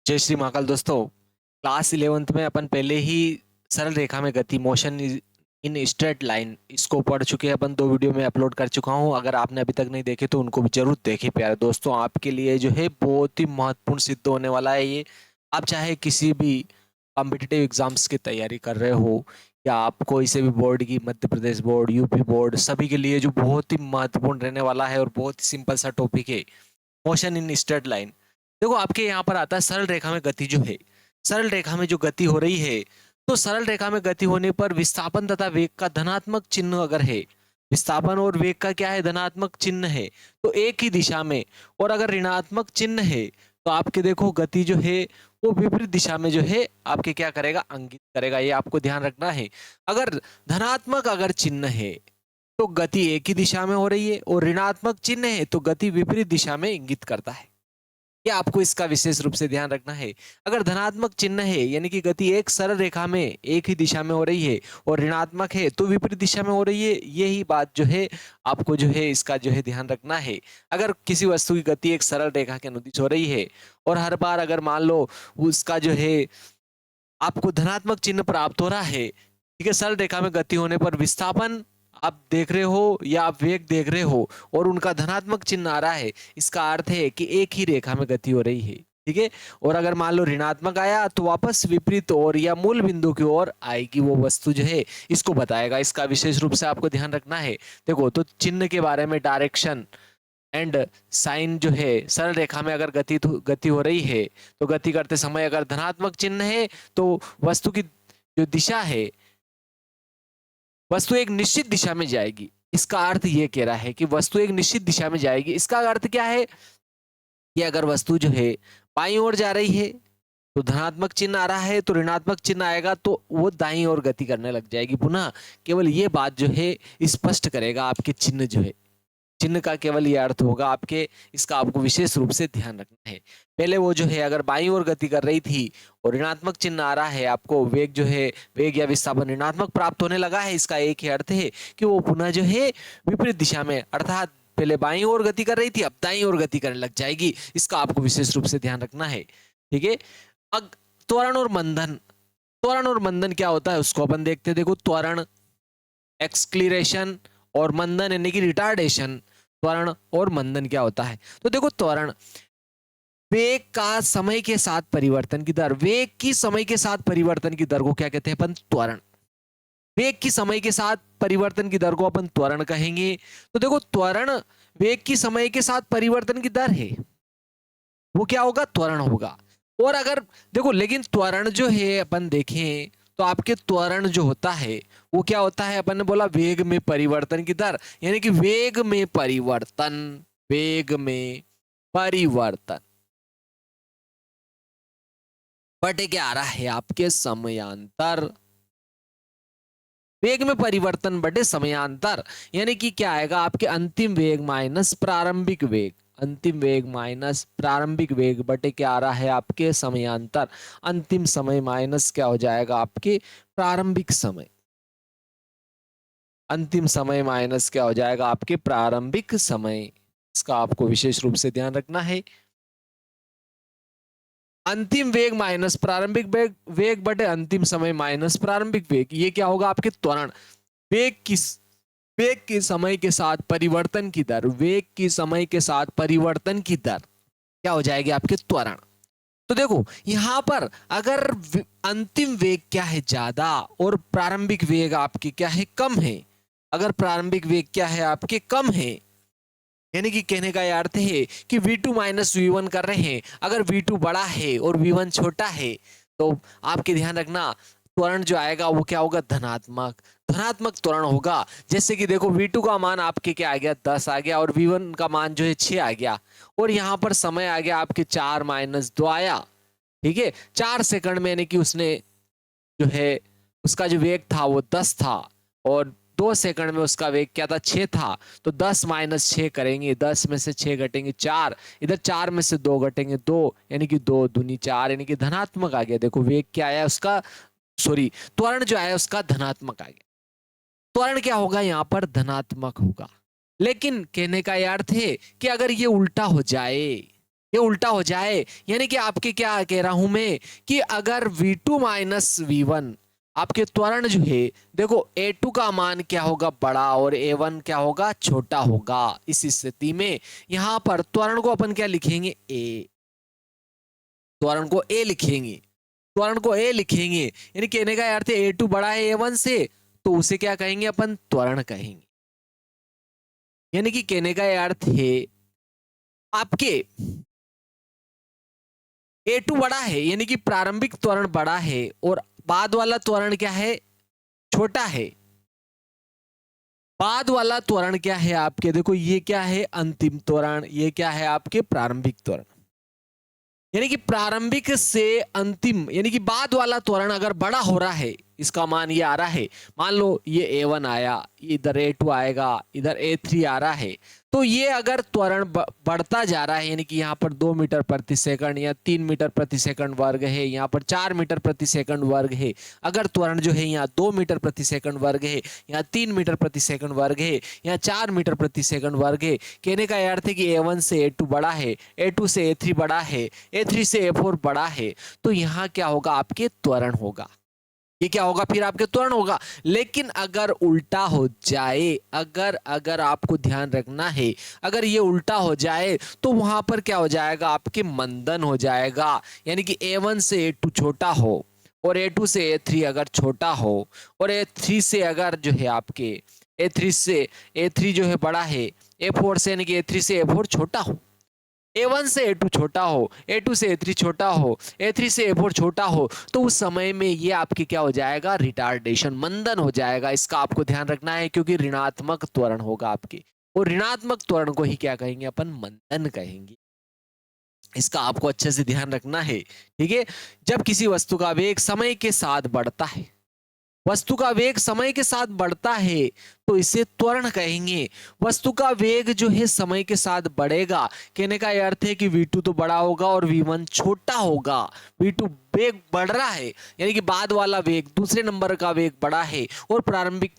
जय श्री महाकाल दोस्तों। Class 11th में अपन पहले ही सरल रेखा में गति मोशन इन स्ट्रेट लाइन इसको पढ़ चुके हैं। अपन 2 वीडियो में अपलोड कर चुका हूं। अगर आपने अभी तक नहीं देखे तो उनको भी जरूर देखें प्यारे दोस्तों। आपके लिए जो है बहुत ही महत्वपूर्ण सिद्ध होने वाला है ये। आप चाहे किसी भी कॉम्पिटिटिव एग्जाम्स की तैयारी कर रहे हो या आप कोई से भी बोर्ड की, Madhya Pradesh board, UP board, सभी के लिए जो बहुत ही महत्वपूर्ण रहने वाला है और बहुत ही सिंपल सा टॉपिक है मोशन इन स्ट्रेट लाइन। देखो आपके यहाँ पर आता है सरल रेखा में गति जो है, सरल रेखा में जो गति हो रही है, तो सरल रेखा में गति होने पर विस्थापन तथा वेग का धनात्मक चिन्ह अगर है, विस्थापन और वेग का क्या है, धनात्मक चिन्ह है, तो एक ही दिशा में। और अगर ऋणात्मक चिन्ह है तो आपके देखो गति जो है वो विपरीत दिशा में जो है आपके क्या करेगा, अंकित करेगा। ये आपको ध्यान रखना है। अगर धनात्मक अगर चिन्ह है तो गति एक ही दिशा में हो रही है और ऋणात्मक चिन्ह है तो गति विपरीत दिशा में इंगित करता है। ये आपको इसका विशेष रूप से ध्यान रखना है। अगर धनात्मक चिन्ह है यानी कि गति एक सरल रेखा में एक ही दिशा में हो रही है और ऋणात्मक है तो विपरीत दिशा में हो रही है। यही बात जो है आपको जो है इसका जो है ध्यान रखना है। अगर किसी वस्तु की गति एक सरल रेखा के अनुदिश हो रही है और हर बार अगर मान लो उसका जो है आपको धनात्मक चिन्ह प्राप्त हो रहा है, ठीक है, सरल रेखा में गति होने पर विस्थापन आप देख रहे हो या आप वेग देख रहे हो और उनका धनात्मक चिन्ह आ रहा है, इसका अर्थ है कि एक ही रेखा में गति हो रही है, ठीक है। और अगर मान लो ऋणात्मक आया तो वापस विपरीत ओर या मूल बिंदु की ओर आएगी वो वस्तु जो है, इसको बताएगा। इसका विशेष रूप से आपको ध्यान रखना है। देखो तो चिन्ह के बारे में, डायरेक्शन एंड साइन जो है, सरल रेखा में अगर गति हो रही है तो गति करते समय अगर धनात्मक चिन्ह है तो वस्तु की जो दिशा है, वस्तु एक निश्चित दिशा में जाएगी। इसका अर्थ ये कह रहा है कि वस्तु एक निश्चित दिशा में जाएगी। इसका अर्थ क्या है कि अगर वस्तु जो है बाईं ओर जा रही है तो धनात्मक चिन्ह आ रहा है तो ऋणात्मक चिन्ह आएगा तो वो दाईं ओर गति करने लग जाएगी। पुनः केवल ये बात जो है स्पष्ट करेगा आपके चिन्ह जो है, चिन्ह का केवल ये अर्थ होगा आपके, इसका आपको विशेष रूप से ध्यान रखना है। पहले वो जो है अगर बाईं ओर गति कर रही थी और ऋणात्मक चिन्ह आ रहा है, आपको वेग जो है, वेग या विस्थापन ऋणात्मक प्राप्त होने लगा है, इसका एक ही अर्थ है कि वो पुनः जो है विपरीत दिशा में, अर्थात पहले बाईं ओर गति कर रही थी अब दाईं ओर गति करने लग जाएगी। इसका आपको विशेष रूप से ध्यान रखना है, ठीक है। अब त्वरण और मंदन, त्वरण और मंदन क्या होता है उसको अपन देखते हैं। देखो त्वरण एक्सक्लीरेशन और मंदन यानी कि रिटार्डेशन। त्वरण और मंदन क्या होता है, तो देखो त्वरण वेग का समय के साथ परिवर्तन की दर, वेग की समय के साथ परिवर्तन की दर को क्या कहते हैं अपन, त्वरण। वेग की समय के साथ परिवर्तन की दर को अपन त्वरण कहेंगे। तो देखो त्वरण वेग की समय के साथ परिवर्तन की दर है, वो क्या होगा, त्वरण होगा। और अगर देखो लेकिन त्वरण जो है अपन देखें तो आपके त्वरण जो होता है वो क्या होता है, अपन ने बोला वेग में परिवर्तन की दर, यानी कि वेग में परिवर्तन, वेग में परिवर्तन बटे क्या आ रहा है आपके समयांतर, वेग में परिवर्तन बटे समयांतर, यानी कि क्या आएगा आपके अंतिम वेग माइनस प्रारंभिक वेग, अंतिम वेग माइनस प्रारंभिक वेग बटे क्या आ रहा है आपके समयांतर, अंतिम समय माइनस क्या हो जाएगा आपके प्रारंभिक समय, अंतिम समय माइनस क्या हो जाएगा आपके प्रारंभिक समय। इसका आपको विशेष रूप से ध्यान रखना है। अंतिम वेग माइनस प्रारंभिक वेग, वेग बटे अंतिम समय माइनस प्रारंभिक वेग, ये क्या होगा आपके त्वरण। वेग की, वेग के समय के साथ परिवर्तन की दर, वेग की समय के साथ परिवर्तन की दर क्या हो जाएगी आपके त्वरण। तो देखो यहां पर अगर अंतिम वेग क्या है ज्यादा और प्रारंभिक वेग आपके क्या है कम है, अगर प्रारंभिक वेग क्या है आपके कम है, यानी कि कहने का यह अर्थ है कि V2 माइनस V1 कर रहे हैं, अगर V2 बड़ा है और V1 छोटा है तो आपके ध्यान रखना त्वरण जो आएगा वो क्या होगा, धनात्मक, धनात्मक त्वरण होगा। जैसे कि देखो V2 का मान आपके क्या आ गया, 10 आ गया और V1 का मान जो है 6 आ गया और यहाँ पर समय आ गया आपके 4 माइनस 2 आया, ठीक है। 4 सेकंड में यानी कि उसने जो है उसका जो वेग था वो 10 था और 2 सेकंड में उसका वेग क्या था, 6 था। तो 10 माइनस 6 करेंगे, 10 में से 6 घटेंगे 4, इधर 4 में से 2 घटेंगे 2, यानी कि 2 दूनी 4, यानी कि धनात्मक आ गया। देखो वेग क्या आया उसका, सॉरी त्वरण जो आया उसका धनात्मक आ गया। त्वरण क्या होगा यहाँ पर, धनात्मक होगा। लेकिन कहने का यह अर्थ है कि अगर ये उल्टा हो जाए, ये उल्टा हो जाए, यानी कि आपके क्या कह रहा हूं मैं कि अगर v2 माइनस v1 आपके त्वरण जो है, देखो a2 का मान क्या होगा बड़ा और a1 क्या होगा छोटा होगा। इस स्थिति में यहां पर त्वरण को अपन क्या लिखेंगे a, त्वरण को a लिखेंगे, त्वरण को a लिखेंगे, यानी कहने का अर्थ है a2 बड़ा है a1 से, तो उसे क्या कहेंगे अपन त्वरण कहेंगे। यानी कि कहने का अर्थ है आपके a2 बड़ा है, यानी कि प्रारंभिक त्वरण बड़ा है और बाद वाला त्वरण क्या है छोटा है। बाद वाला त्वरण क्या है आपके, देखो ये क्या है अंतिम त्वरण, ये क्या है आपके प्रारंभिक त्वरण। यानी कि प्रारंभिक से अंतिम यानी कि बाद वाला त्वरण अगर बड़ा हो रहा है, इसका मान ये आ रहा है, मान लो ये a1 आया, इधर a2 आएगा, इधर a3 आ रहा है, तो ये अगर त्वरण बढ़ता जा रहा है, यानी कि यहाँ पर 2 मीटर प्रति सेकंड या 3 मीटर प्रति सेकंड वर्ग है, यहाँ पर 4 मीटर प्रति सेकंड वर्ग है, अगर त्वरण जो है यहाँ 2 मीटर प्रति सेकंड वर्ग है, यहाँ 3 मीटर प्रति सेकंड वर्ग है, यहाँ 4 मीटर प्रति सेकंड वर्ग है, कहने का अर्थ है कि a1 से a2 बड़ा है, a2 से a3 बड़ा है, a3 से a4 बड़ा है, तो यहाँ क्या होगा आपके त्वरण होगा। ये क्या होगा फिर आपके त्वरण होगा। लेकिन अगर उल्टा हो जाए, अगर आपको ध्यान रखना है, अगर ये उल्टा हो जाए तो वहां पर क्या हो जाएगा आपके मंदन हो जाएगा। यानी कि a1 से a2 छोटा हो और a2 से a3 अगर छोटा हो और a3 से अगर जो है आपके a3 से a3 जो है बड़ा है a4 से, यानी कि a3 से a4 छोटा हो, a1 से a2 छोटा हो, a2 से a3 छोटा हो, a3 से a4 छोटा हो, तो उस समय में ये आपके क्या हो जाएगा रिटार्डेशन, मंदन हो जाएगा। इसका आपको ध्यान रखना है क्योंकि ऋणात्मक त्वरण होगा आपके, और ऋणात्मक त्वरण को ही क्या कहेंगे अपन मंदन कहेंगे। इसका आपको अच्छे से ध्यान रखना है, ठीक है। जब किसी वस्तु का वेग समय के साथ बढ़ता है, वस्तु का वेग समय के साथ बढ़ता है तो इसे त्वरण कहेंगे। वस्तु का वेग जो है समय के साथ बढ़ेगा, कहने का अर्थ है कि v2 तो बड़ा होगा और v1 छोटा होगा। v2 वेग बढ़ रहा है, यानी कि बाद वाला वेग दूसरे नंबर का वेग बड़ा है और प्रारंभिक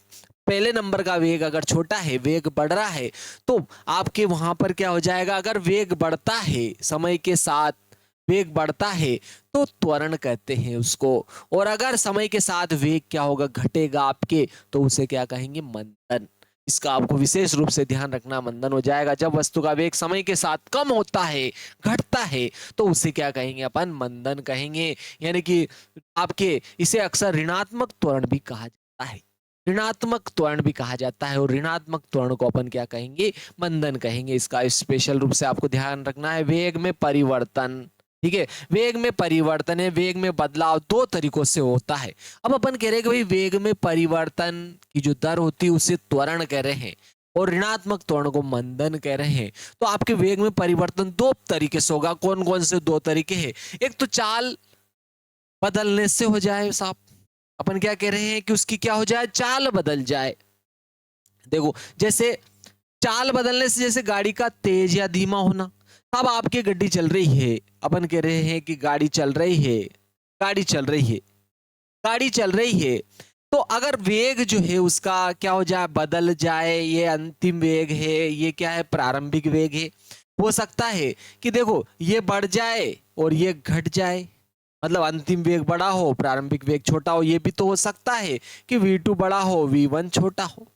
पहले नंबर का वेग अगर छोटा है, वेग बढ़ रहा है, तो आपके वहां पर क्या हो जाएगा, अगर वेग बढ़ता है समय के साथ, वेग बढ़ता है तो त्वरण कहते हैं उसको, और अगर समय के साथ वेग क्या होगा घटेगा आपके, तो उसे क्या कहेंगे मंदन। इसका आपको विशेष रूप से ध्यान रखना, मंदन हो जाएगा। जब वस्तु का वेग समय के साथ कम होता है, घटता है, तो उसे क्या कहेंगे अपन मंदन कहेंगे। यानी कि आपके इसे अक्सर ऋणात्मक त्वरण भी कहा जाता है, ऋणात्मक त्वरण भी कहा जाता है, और ऋणात्मक त्वरण को अपन क्या कहेंगे मंदन कहेंगे। इसका स्पेशल रूप से आपको ध्यान रखना है। वेग में परिवर्तन, ठीक है, वेग में परिवर्तन है, वेग में बदलाव दो तरीकों से होता है। अब अपन कह रहे हैं कि भाई वेग में परिवर्तन की जो दर होती है उसे त्वरण कह रहे हैं और ऋणात्मक त्वरण को मंदन कह रहे हैं। तो आपके वेग में परिवर्तन दो तरीके से होगा। कौन कौन से दो तरीके हैं? एक तो चाल बदलने से हो जाए साहब, अपन क्या कह रहे हैं कि उसकी क्या हो जाए, चाल बदल जाए। देखो जैसे चाल बदलने से, जैसे गाड़ी का तेज या धीमा होना। अब आपकी गाड़ी चल रही है, अपन कह रहे हैं कि गाड़ी चल रही है, गाड़ी चल रही है, गाड़ी चल रही है, तो अगर वेग जो है उसका क्या हो जाए, बदल जाए, ये अंतिम वेग है, ये क्या है प्रारंभिक वेग है। हो सकता है कि देखो ये बढ़ जाए और ये घट जाए, मतलब अंतिम वेग बड़ा हो प्रारंभिक वेग छोटा हो। ये भी तो हो सकता है कि v2 बड़ा हो v1 छोटा हो।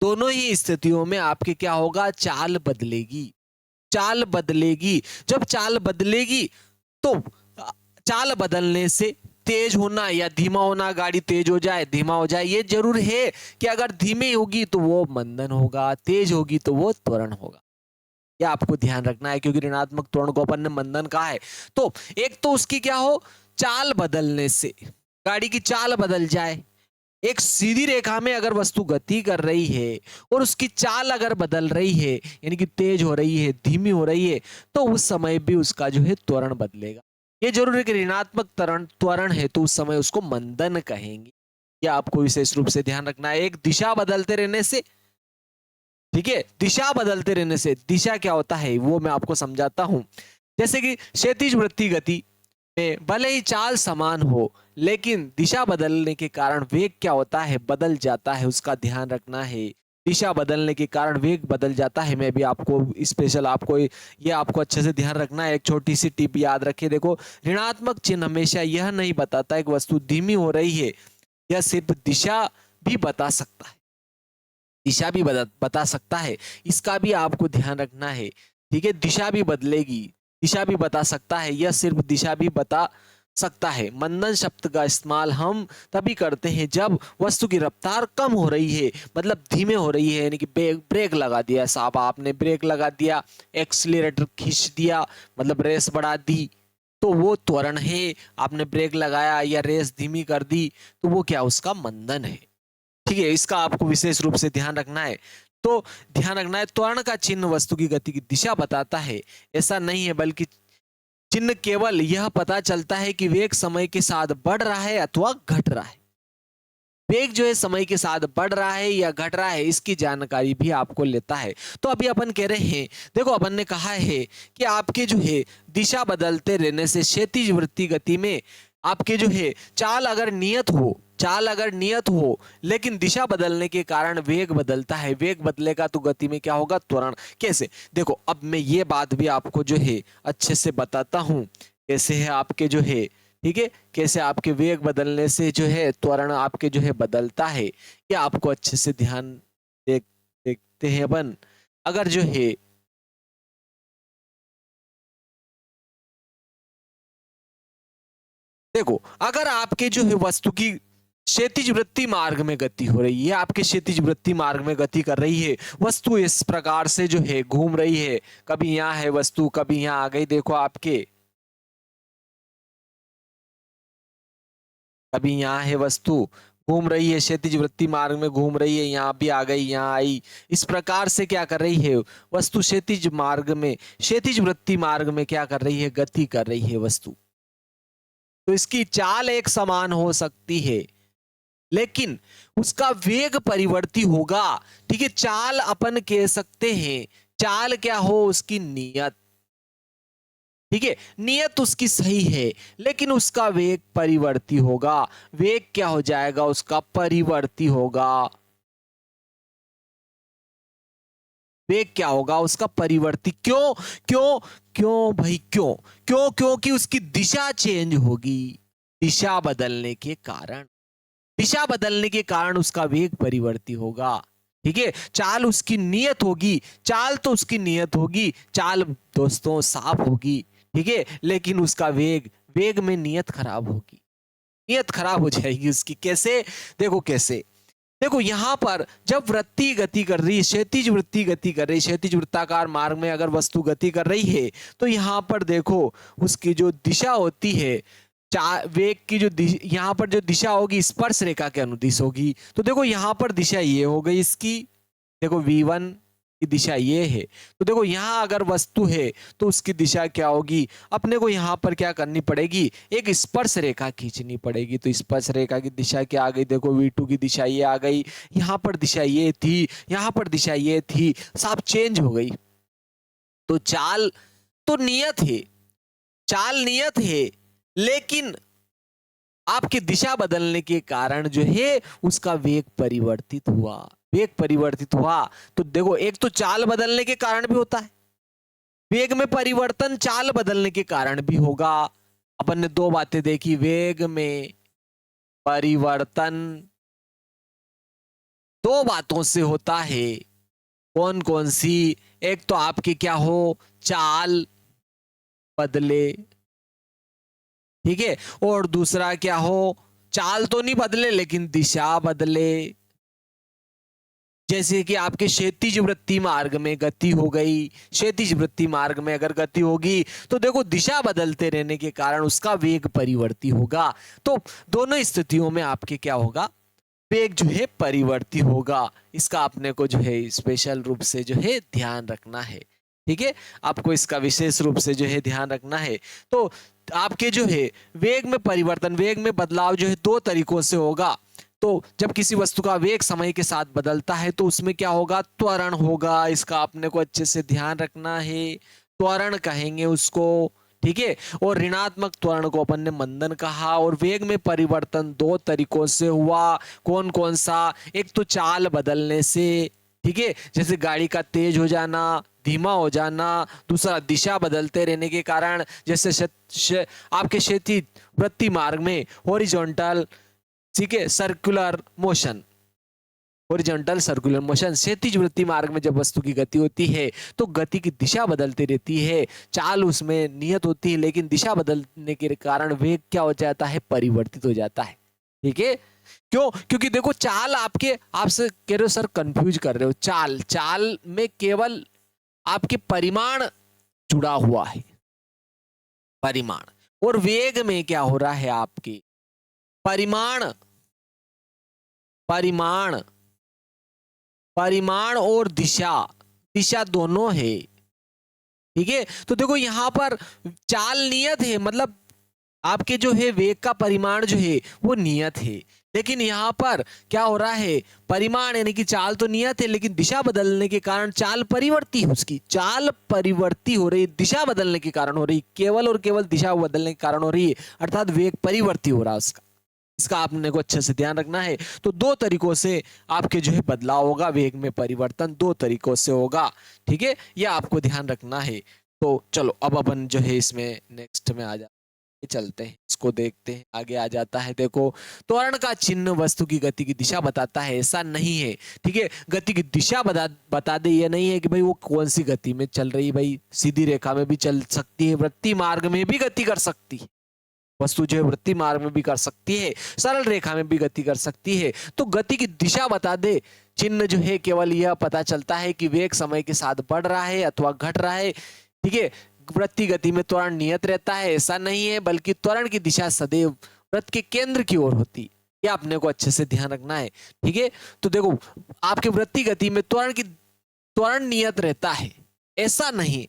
दोनों ही स्थितियों में आपके क्या होगा, चाल बदलेगी, चाल बदलेगी। जब चाल बदलेगी तो चाल बदलने से तेज होना या धीमा होना, गाड़ी तेज हो जाए धीमा हो जाए, ये जरूर है कि अगर धीमी होगी तो वो मंदन होगा, तेज होगी तो वो त्वरण होगा। ये आपको ध्यान रखना है क्योंकि ऋणात्मक त्वरण को अपन ने मंदन कहा है। तो एक तो उसकी क्या हो, चाल बदलने से, गाड़ी की चाल बदल जाए। एक सीधी रेखा में अगर वस्तु गति कर रही है और उसकी चाल अगर बदल रही है, यानी कि तेज हो रही है, धीमी हो रही है, तो उस समय भी उसका जो है त्वरण बदलेगा। ये जरूर है कि ऋणात्मक त्वरण है तो उस समय उसको मंदन कहेंगे। ये आपको विशेष रूप से ध्यान रखना है। एक दिशा बदलते रहने से, ठीक है, दिशा बदलते रहने से, दिशा क्या होता है वो मैं आपको समझाता हूं। जैसे कि क्षैतिज वृत्तीय गति में भले ही चाल समान हो, लेकिन दिशा बदलने के कारण वेग क्या होता है, बदल जाता है, उसका ध्यान रखना है। दिशा बदलने के कारण वेग बदल जाता है। मैं भी आपको स्पेशल आपको ये आपको अच्छे से ध्यान रखना है। एक छोटी सी टिप याद रखिए, देखो ऋणात्मक चिन्ह हमेशा यह नहीं बताता एक वस्तु धीमी हो रही है, यह सिर्फ दिशा भी बता सकता है, दिशा भी बता सकता है। इसका भी आपको ध्यान रखना है, ठीक है। दिशा भी बदलेगी, दिशा भी बता सकता है, यह सिर्फ दिशा भी बता सकता है। मंदन शब्द का इस्तेमाल हम तभी करते हैं जब वस्तु की रफ्तार कम हो रही है, मतलब धीमे हो रही है, यानी कि ब्रेक लगा दिया साहब, आपने ब्रेक लगा दिया, एक्सीलरेटर खींच दिया, मतलब रेस बढ़ा दी, तो वो त्वरण है। आपने ब्रेक लगाया या रेस धीमी कर दी, तो वो क्या, उसका मंदन है, ठीक है। इसका आपको विशेष रूप से ध्यान रखना है। तो ध्यान रखना है, त्वरण का चिन्ह वस्तु की गति की दिशा बताता है, ऐसा नहीं है, बल्कि चिन्ह केवल यह पता चलता है कि वेग समय के साथ बढ़ रहा है अथवा घट रहा है। वेग जो है समय के साथ बढ़ रहा है या घट रहा है, इसकी जानकारी भी आपको लेता है। तो अभी अपन कह रहे हैं, देखो अपन ने कहा है कि आपके जो है दिशा बदलते रहने से क्षैतिज वृत्ति गति में आपके जो है चाल अगर नियत हो लेकिन दिशा बदलने के कारण वेग बदलता है, वेग बदलेगा तो गति में क्या होगा, त्वरण। कैसे, देखो अब मैं ये बात भी आपको जो है अच्छे से बताता हूं, कैसे है आपके जो है, ठीक है, कैसे आपके वेग बदलने से जो है त्वरण आपके जो है बदलता है, ये आपको अच्छे से ध्यान देखते हैं अपन। अगर जो है देखो, अगर आपके जो है वस्तु की क्षैतिज वृत्ति मार्ग में गति हो रही है, आपके क्षैतिज वृत्ति मार्ग में गति कर रही है, वस्तु इस प्रकार से जो है घूम रही है, कभी यहाँ है वस्तु, कभी यहाँ आ गई, देखो आपके कभी यहाँ है वस्तु, घूम रही है, क्षैतिज वृत्ति मार्ग में घूम रही है, यहाँ भी आ गई, यहाँ आई, इस प्रकार से क्या कर रही है वस्तु, क्षैतिज मार्ग में, क्षैतिज वृत्ति मार्ग में क्या कर रही है, गति कर रही है वस्तु। तो इसकी चाल एक समान हो सकती है, लेकिन उसका वेग परिवर्ती होगा, ठीक है। चाल अपन कह सकते हैं, चाल क्या हो, उसकी नियत, ठीक है, नियत उसकी सही है, लेकिन उसका वेग परिवर्ती होगा। वेग क्या हो जाएगा, उसका परिवर्ती होगा। वेग क्या होगा, उसका परिवर्ती। क्यों क्यों क्यों भाई, क्यों क्यों क्योंकि उसकी दिशा चेंज होगी, दिशा बदलने के कारण, दिशा बदलने के कारण उसका वेग परिवर्ती होगा, ठीक है। चाल उसकी नियत होगी, चाल तो उसकी नियत होगी, चाल दोस्तों साफ होगी, ठीक है, लेकिन उसका वेग, वेग में नियत खराब होगी, नियत खराब हो जाएगी उसकी। कैसे, देखो कैसे, देखो यहां पर जब वृत्ति गति कर रही है, क्षैतिज वृत्ति गति कर रही है, क्षैतिज वृत्ताकार मार्ग में अगर वस्तु गति कर रही है, तो यहां पर देखो उसकी जो दिशा होती है, वेग की जो यहाँ पर जो दिशा होगी स्पर्श रेखा के अनुदिश होगी। तो देखो यहाँ पर दिशा ये हो गई इसकी, देखो v1 की दिशा ये है, तो देखो यहाँ अगर वस्तु है तो उसकी दिशा क्या होगी, अपने को यहाँ पर क्या करनी पड़ेगी, एक स्पर्श रेखा खींचनी पड़ेगी। तो स्पर्श रेखा की दिशा क्या आ गई, देखो v2 की दिशा ये आ गई, यहाँ पर दिशा ये थी, यहाँ पर दिशा ये थी, सब चेंज हो गई। तो चाल तो नियत है, चाल नियत है, लेकिन आपकी दिशा बदलने के कारण जो है उसका वेग परिवर्तित हुआ, वेग परिवर्तित हुआ। तो देखो एक तो चाल बदलने के कारण भी होता है, वेग में परिवर्तन चाल बदलने के कारण भी होगा। अपन ने दो बातें देखी, वेग में परिवर्तन दो बातों से होता है, कौन कौन सी, एक तो आपकी क्या हो, चाल बदले, ठीक है, और दूसरा क्या हो, चाल तो नहीं बदले लेकिन दिशा बदले। जैसे कि आपके क्षैतिज वृत्ति मार्ग में गति हो गई, क्षैतिज वृत्ति मार्ग में अगर गति होगी तो देखो दिशा बदलते रहने के कारण उसका वेग परिवर्ती होगा। तो दोनों स्थितियों में आपके क्या होगा, वेग जो है परिवर्ती होगा। इसका आपने को जो है स्पेशल रूप से जो है ध्यान रखना है, ठीक है, आपको इसका विशेष रूप से जो है ध्यान रखना है। तो आपके जो है वेग में परिवर्तन, वेग में बदलाव जो है दो तरीकों से होगा। तो जब किसी वस्तु का वेग समय के साथ बदलता है तो उसमें क्या होगा, त्वरण होगा। इसका आपने को अच्छे से ध्यान रखना है, त्वरण कहेंगे उसको, ठीक है। और ऋणात्मक त्वरण को अपन ने मंदन कहा। और वेग में परिवर्तन दो तरीकों से हुआ, कौन कौन सा, एक तो चाल बदलने से, ठीक है, जैसे गाड़ी का तेज हो जाना, धीमा हो जाना, दूसरा दिशा बदलते रहने के कारण, जैसे आपके क्षैतिज वृत्ति मार्ग में हॉरिजॉन्टल, ठीक है, circular motion, horizontal circular motion, क्षैतिज वृत्ति मार्ग में जब वस्तु की गति होती है तो गति की दिशा बदलती रहती है, चाल उसमें नियत होती है, लेकिन दिशा बदलने के कारण वेग क्या हो जाता है, परिवर्तित हो जाता है। ठीक है, क्यों? क्योंकि देखो चाल आपसे कह रहे हो सर कंफ्यूज कर रहे हो, चाल में केवल आपके परिमाण जुड़ा हुआ है, परिमाण, और वेग में क्या हो रहा है, आपके परिमाण परिमाण परिमाण और दिशा दोनों है। ठीक है, तो देखो यहां पर चाल नियत है, मतलब आपके जो है वेग का परिमाण जो है वो नियत है, लेकिन यहाँ पर क्या हो रहा है, परिमाण यानी कि चाल तो नियत है, लेकिन दिशा बदलने के कारण चाल परिवर्ती है, उसकी चाल परिवर्ती हो रही, दिशा बदलने के कारण हो रही, केवल और केवल दिशा बदलने के कारण हो रही है, अर्थात वेग परिवर्ती हो रहा है उसका। इसका आपने को अच्छे से ध्यान रखना है। तो दो तरीकों से आपके जो है बदलाव होगा, वेग में परिवर्तन दो तरीकों से होगा। ठीक है, यह आपको ध्यान रखना है। तो चलो अब अपन जो है इसमें नेक्स्ट में आ चलते हैं, इसको देखते हैं, आगे आ जाता है। देखो, त्वरण का चिन्ह वस्तु की गति की दिशा बताता है, ऐसा नहीं है। ठीक है, गति की दिशा बता दे, ये नहीं है कि भाई वो कौन सी गति में चल रही है। भाई सीधी रेखा में भी चल सकती है, वृत्ति मार्ग में भी गति कर सकती है, वस्तु जो है वृत्ति मार्ग में भी कर सकती है, सरल रेखा में भी गति कर सकती है। तो गति की दिशा बता दे चिन्ह जो है केवल यह पता चलता है कि वेग समय के साथ बढ़ रहा है अथवा घट रहा है। ठीक है, वृत्ति गति में त्वरण नियत रहता है, ऐसा नहीं है, बल्कि त्वरण की दिशा सदैव वृत्त के केंद्र की ओर होती है। ये आपने को अच्छे से ध्यान रखना है। ठीक है, तो देखो आपके वृत्ति गति में त्वरण नियत रहता है, ऐसा नहीं,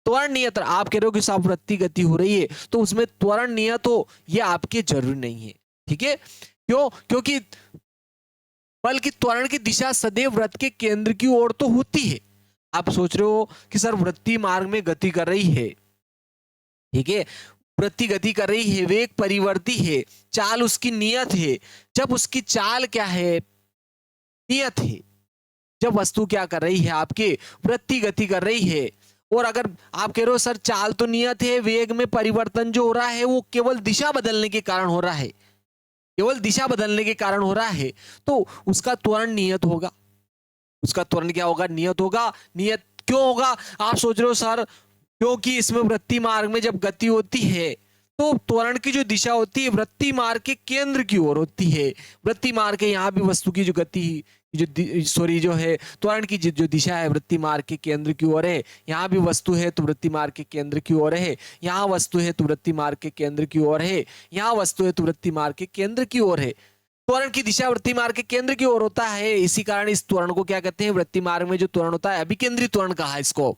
त्वरण नियत, आप कह रहे हो कि साहब वृत्ति गति हो रही है तो उसमें त्वरण नियत हो, यह आपके जरूरी नहीं है। ठीक है, क्यों? क्योंकि बल्कि त्वरण की दिशा सदैव वृत्त के केंद्र की ओर तो होती है। आप सोच रहे हो कि सर वृत्ति मार्ग में गति कर रही है, ठीक है, वृत्ति गति कर रही है, वेग परिवर्ती है, चाल उसकी नियत है। जब उसकी चाल क्या है, नियत है, जब वस्तु क्या कर रही है, आपके वृत्ति गति कर रही है, और अगर आप कह रहे हो सर चाल तो नियत है, वेग में परिवर्तन जो हो रहा है वो केवल दिशा बदलने के कारण हो रहा है, केवल दिशा बदलने के कारण हो रहा है, तो उसका त्वरण नियत होगा। उसका त्वरण क्या होगा, नियत होगा। नियत क्यों होगा, आप सोच रहे हो सर क्योंकि इसमें वृत्ति मार्ग में जब गति होती है तो त्वरण की जो दिशा होती है वृत्ति मार्ग के केंद्र की ओर होती है। वृत्ति मार्ग के यहाँ भी वस्तु की जो गति जो है त्वरण की जो दिशा है वृत्ति मार्ग के केंद्र की ओर है। यहाँ भी वस्तु है तो वृत्ति मार्ग के केंद्र की ओर है, यहाँ वस्तु है तो वृत्ति मार्ग के केंद्र की ओर है, यहाँ वस्तु है तो वृत्ति मार्ग के केंद्र की ओर है। त्वरण की दिशा वृत्ति मार्ग के केंद्र की ओर होता है, इसी कारण इस त्वरण को क्या कहते हैं, वृत्ति मार्ग में जो त्वरण होता है अभिकेंद्री त्वरण कहा है इसको।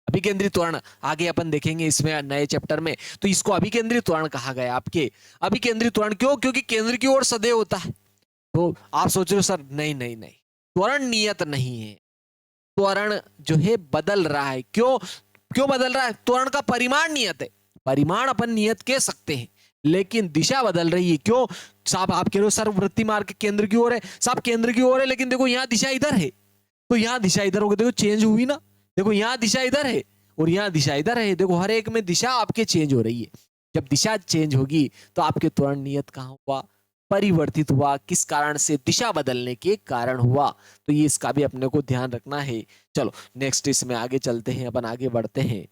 अभिकेंद्री त्वरण आगे अपन देखेंगे इसमें नए चैप्टर में, तो इसको अभिकेंद्री त्वरण कहा गया। आपके अभिकेंद्री त्वरण क्यों, क्योंकि केंद्र की ओर सदैव होता है। तो आप सोच रहे हो सर नहीं नहीं नहीं, त्वरण नियत नहीं है, त्वरण जो है बदल रहा है। क्यों क्यों बदल रहा है, त्वरण का परिमाण नियत है, परिमाण अपन नियत कह सकते हैं, लेकिन दिशा बदल रही है। क्यों साहब, आप कह रहे हो सर वृत्ति मार्ग के केंद्र की ओर है, साहब केंद्र की ओर है, लेकिन देखो यहाँ दिशा इधर है, तो यहाँ दिशा इधर होगी, देखो चेंज हुई ना, देखो यहाँ दिशा इधर है और यहाँ दिशा इधर है, देखो हर एक में दिशा आपके चेंज हो रही है। जब दिशा चेंज होगी तो आपके त्वरण नियत कहाँ हुआ, परिवर्तित हुआ। किस कारण से, दिशा बदलने के कारण हुआ। तो ये इसका भी अपने को ध्यान रखना है। चलो नेक्स्ट इसमें आगे चलते हैं, अपन आगे बढ़ते हैं।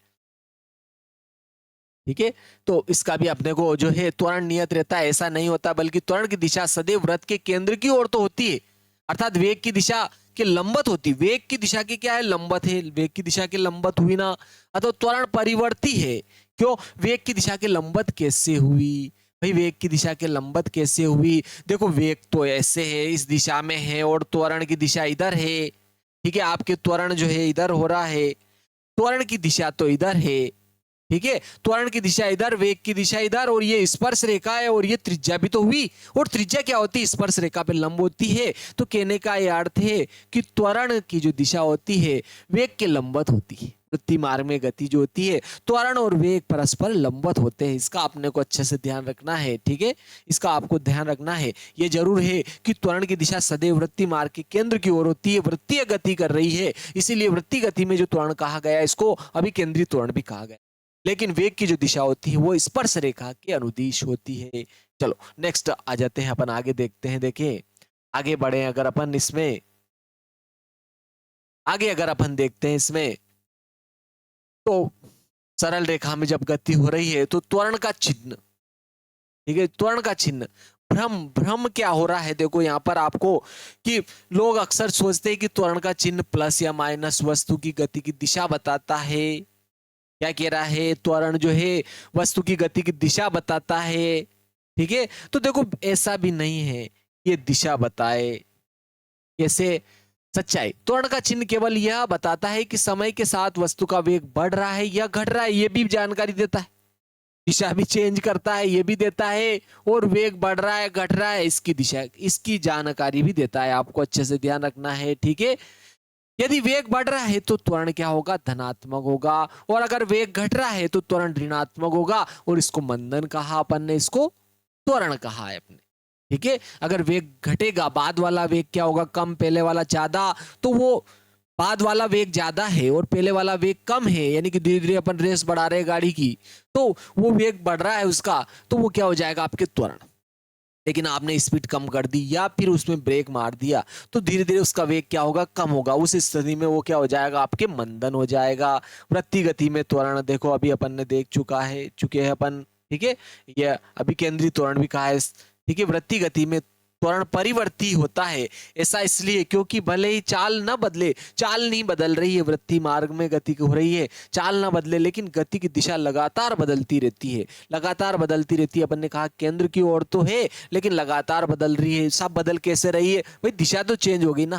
ठीक है, तो इसका भी अपने को जो है त्वरण नियत रहता है, ऐसा नहीं होता, बल्कि त्वरण की दिशा सदैव वृत्त के केंद्र की ओर तो होती है, अर्थात वेग की दिशा के लंबत होती। वेग की दिशा की क्या है, लंबत है, वेग की दिशा के लंबत हुई ना, अथवा त्वरण परिवर्ती है। क्यों, वेग की दिशा के लंबत कैसे हुई भाई, वेग की दिशा के लंबत कैसे हुई, देखो वेग तो ऐसे है, इस दिशा में है, और त्वरण की दिशा इधर है। ठीक है, आपके त्वरण जो है इधर हो रहा है, त्वरण की दिशा तो इधर है। ठीक है, त्वरण की दिशा इधर, वेग की दिशा इधर, और ये स्पर्श रेखा है, और ये त्रिज्या भी तो हुई, और त्रिज्या क्या होती है, स्पर्श रेखा पे लंब होती है। तो कहने का यह अर्थ है कि त्वरण की जो दिशा होती है वेग के लंबत होती है, वृत्तीय मार्ग में गति जो होती है, त्वरण और वेग परस्पर लंबवत होते हैं। इसका अपने को अच्छे से ध्यान रखना है, ठीक है, इसका आपको ध्यान रखना है। ये जरूर है कि त्वरण की दिशा सदैव वृत्तीय मार्ग के केंद्र की ओर होती है, वृत्तीय गति कर रही है, इसीलिए वृत्तीय गति में जो त्वरण कहा गया इसको अभिकेंद्री त्वरण भी कहा गया। लेकिन वेग की जो दिशा होती है वो स्पर्श रेखा के अनुदिश होती है। चलो नेक्स्ट आ जाते हैं, अपन आगे देखते हैं। देखें आगे बढ़े अगर अपन इसमें, आगे अगर अपन देखते हैं इसमें, तो सरल रेखा में जब गति हो रही है तो त्वरण का चिन्ह, ठीक है, त्वरण का चिन्ह, भ्रम, भ्रम क्या हो रहा है देखो यहाँ पर आपको, कि लोग अक्सर सोचते हैं कि त्वरण का चिन्ह प्लस या माइनस वस्तु की गति की दिशा बताता है। क्या कह रहा है, त्वरण जो है वस्तु की गति की दिशा बताता है, ठीक है। तो देखो ऐसा भी नहीं है, ये दिशा बताए, कैसे, सच्चाई। त्वरण का चिन्ह केवल यह बताता है कि समय के साथ वस्तु का वेग बढ़ रहा है या घट रहा है, ये भी जानकारी देता है। दिशा भी चेंज करता है, ये भी देता है, और वेग बढ़ रहा है घट रहा है इसकी दिशा, इसकी जानकारी भी देता है। आपको अच्छे से ध्यान रखना है, ठीक है। यदि वेग बढ़ रहा है तो त्वरण क्या होगा, धनात्मक होगा, और अगर वेग घट रहा है तो त्वरण ऋणात्मक होगा, और इसको मंदन कहा अपन ने, इसको त्वरण कहा है अपने, ठीक है। अगर वेग घटेगा, बाद वाला वेग क्या होगा, कम, पहले वाला ज्यादा, तो वो बाद वाला वेग ज्यादा है और पहले वाला वेग कम है, यानी कि धीरे धीरे अपन रेस बढ़ा रहे हैं गाड़ी की, तो वो वेग बढ़ रहा है उसका, तो वो क्या हो जाएगा आपके त्वरण। लेकिन आपने स्पीड कम कर दी या फिर उसमें ब्रेक मार दिया तो धीरे धीरे उसका वेग क्या होगा, कम होगा। उस स्थिति में वो क्या हो जाएगा, आपके मंदन हो जाएगा। वृत्तीय गति में त्वरण देखो अभी अपन ने देख चुके हैं अपन, ठीक है। ये अभी केंद्रीय त्वरण भी कहा है, ठीक है। वृत्तीय गति में त्वरण परिवर्ती होता है, ऐसा इसलिए क्योंकि भले ही चाल न बदले, चाल नहीं बदल रही है, वृत्तीय मार्ग में गति हो रही है, चाल ना बदले, लेकिन गति की दिशा लगातार बदलती रहती है, लगातार बदलती रहती है। अपन ने कहा केंद्र की ओर तो है लेकिन लगातार बदल रही है। सब बदल कैसे रही है भाई, दिशा तो चेंज हो गई ना,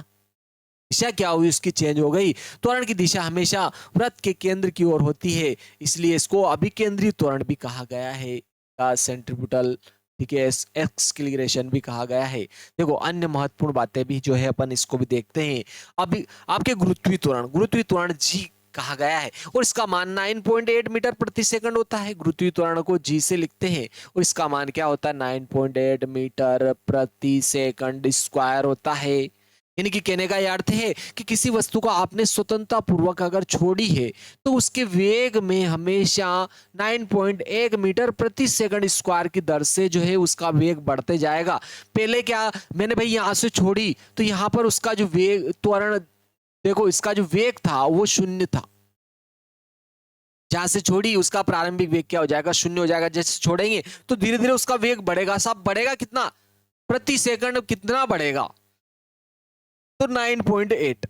दिशा क्या हुई उसकी, चेंज हो गई। त्वरण की दिशा हमेशा वृत्त के केंद्र की ओर होती है, इसलिए इसको अभिकेंद्री त्वरण भी कहा गया है, सेंट्रीब्यूटल, ठीक है, एक्सक्लीरेशन भी कहा गया है। देखो अन्य महत्वपूर्ण बातें भी जो है अपन इसको भी देखते हैं। अभी आपके गुरुत्वीय त्वरण, गुरुत्वीय त्वरण जी कहा गया है, और इसका मान 9.8 मीटर प्रति सेकंड होता है। गुरुत्वीय त्वरण को जी से लिखते हैं और इसका मान क्या होता है, 9.8 मीटर प्रति सेकंड स्क्वायर होता है। यानी कि कहने का यह अर्थ है कि किसी वस्तु को आपने स्वतंत्रता पूर्वक अगर छोड़ी है तो उसके वेग में हमेशा 9.1 मीटर प्रति सेकंड स्क्वायर की दर से जो है उसका वेग बढ़ते जाएगा। पहले क्या मैंने भाई यहां से छोड़ी तो यहां पर उसका जो वेग त्वरण देखो, इसका जो वेग था वो शून्य था, जहां से छोड़ी उसका प्रारंभिक वेग क्या हो जाएगा, शून्य हो जाएगा। जैसे छोड़ेंगे तो धीरे धीरे उसका वेग बढ़ेगा, सब बढ़ेगा, कितना प्रति सेकंड, कितना बढ़ेगा तो 9.8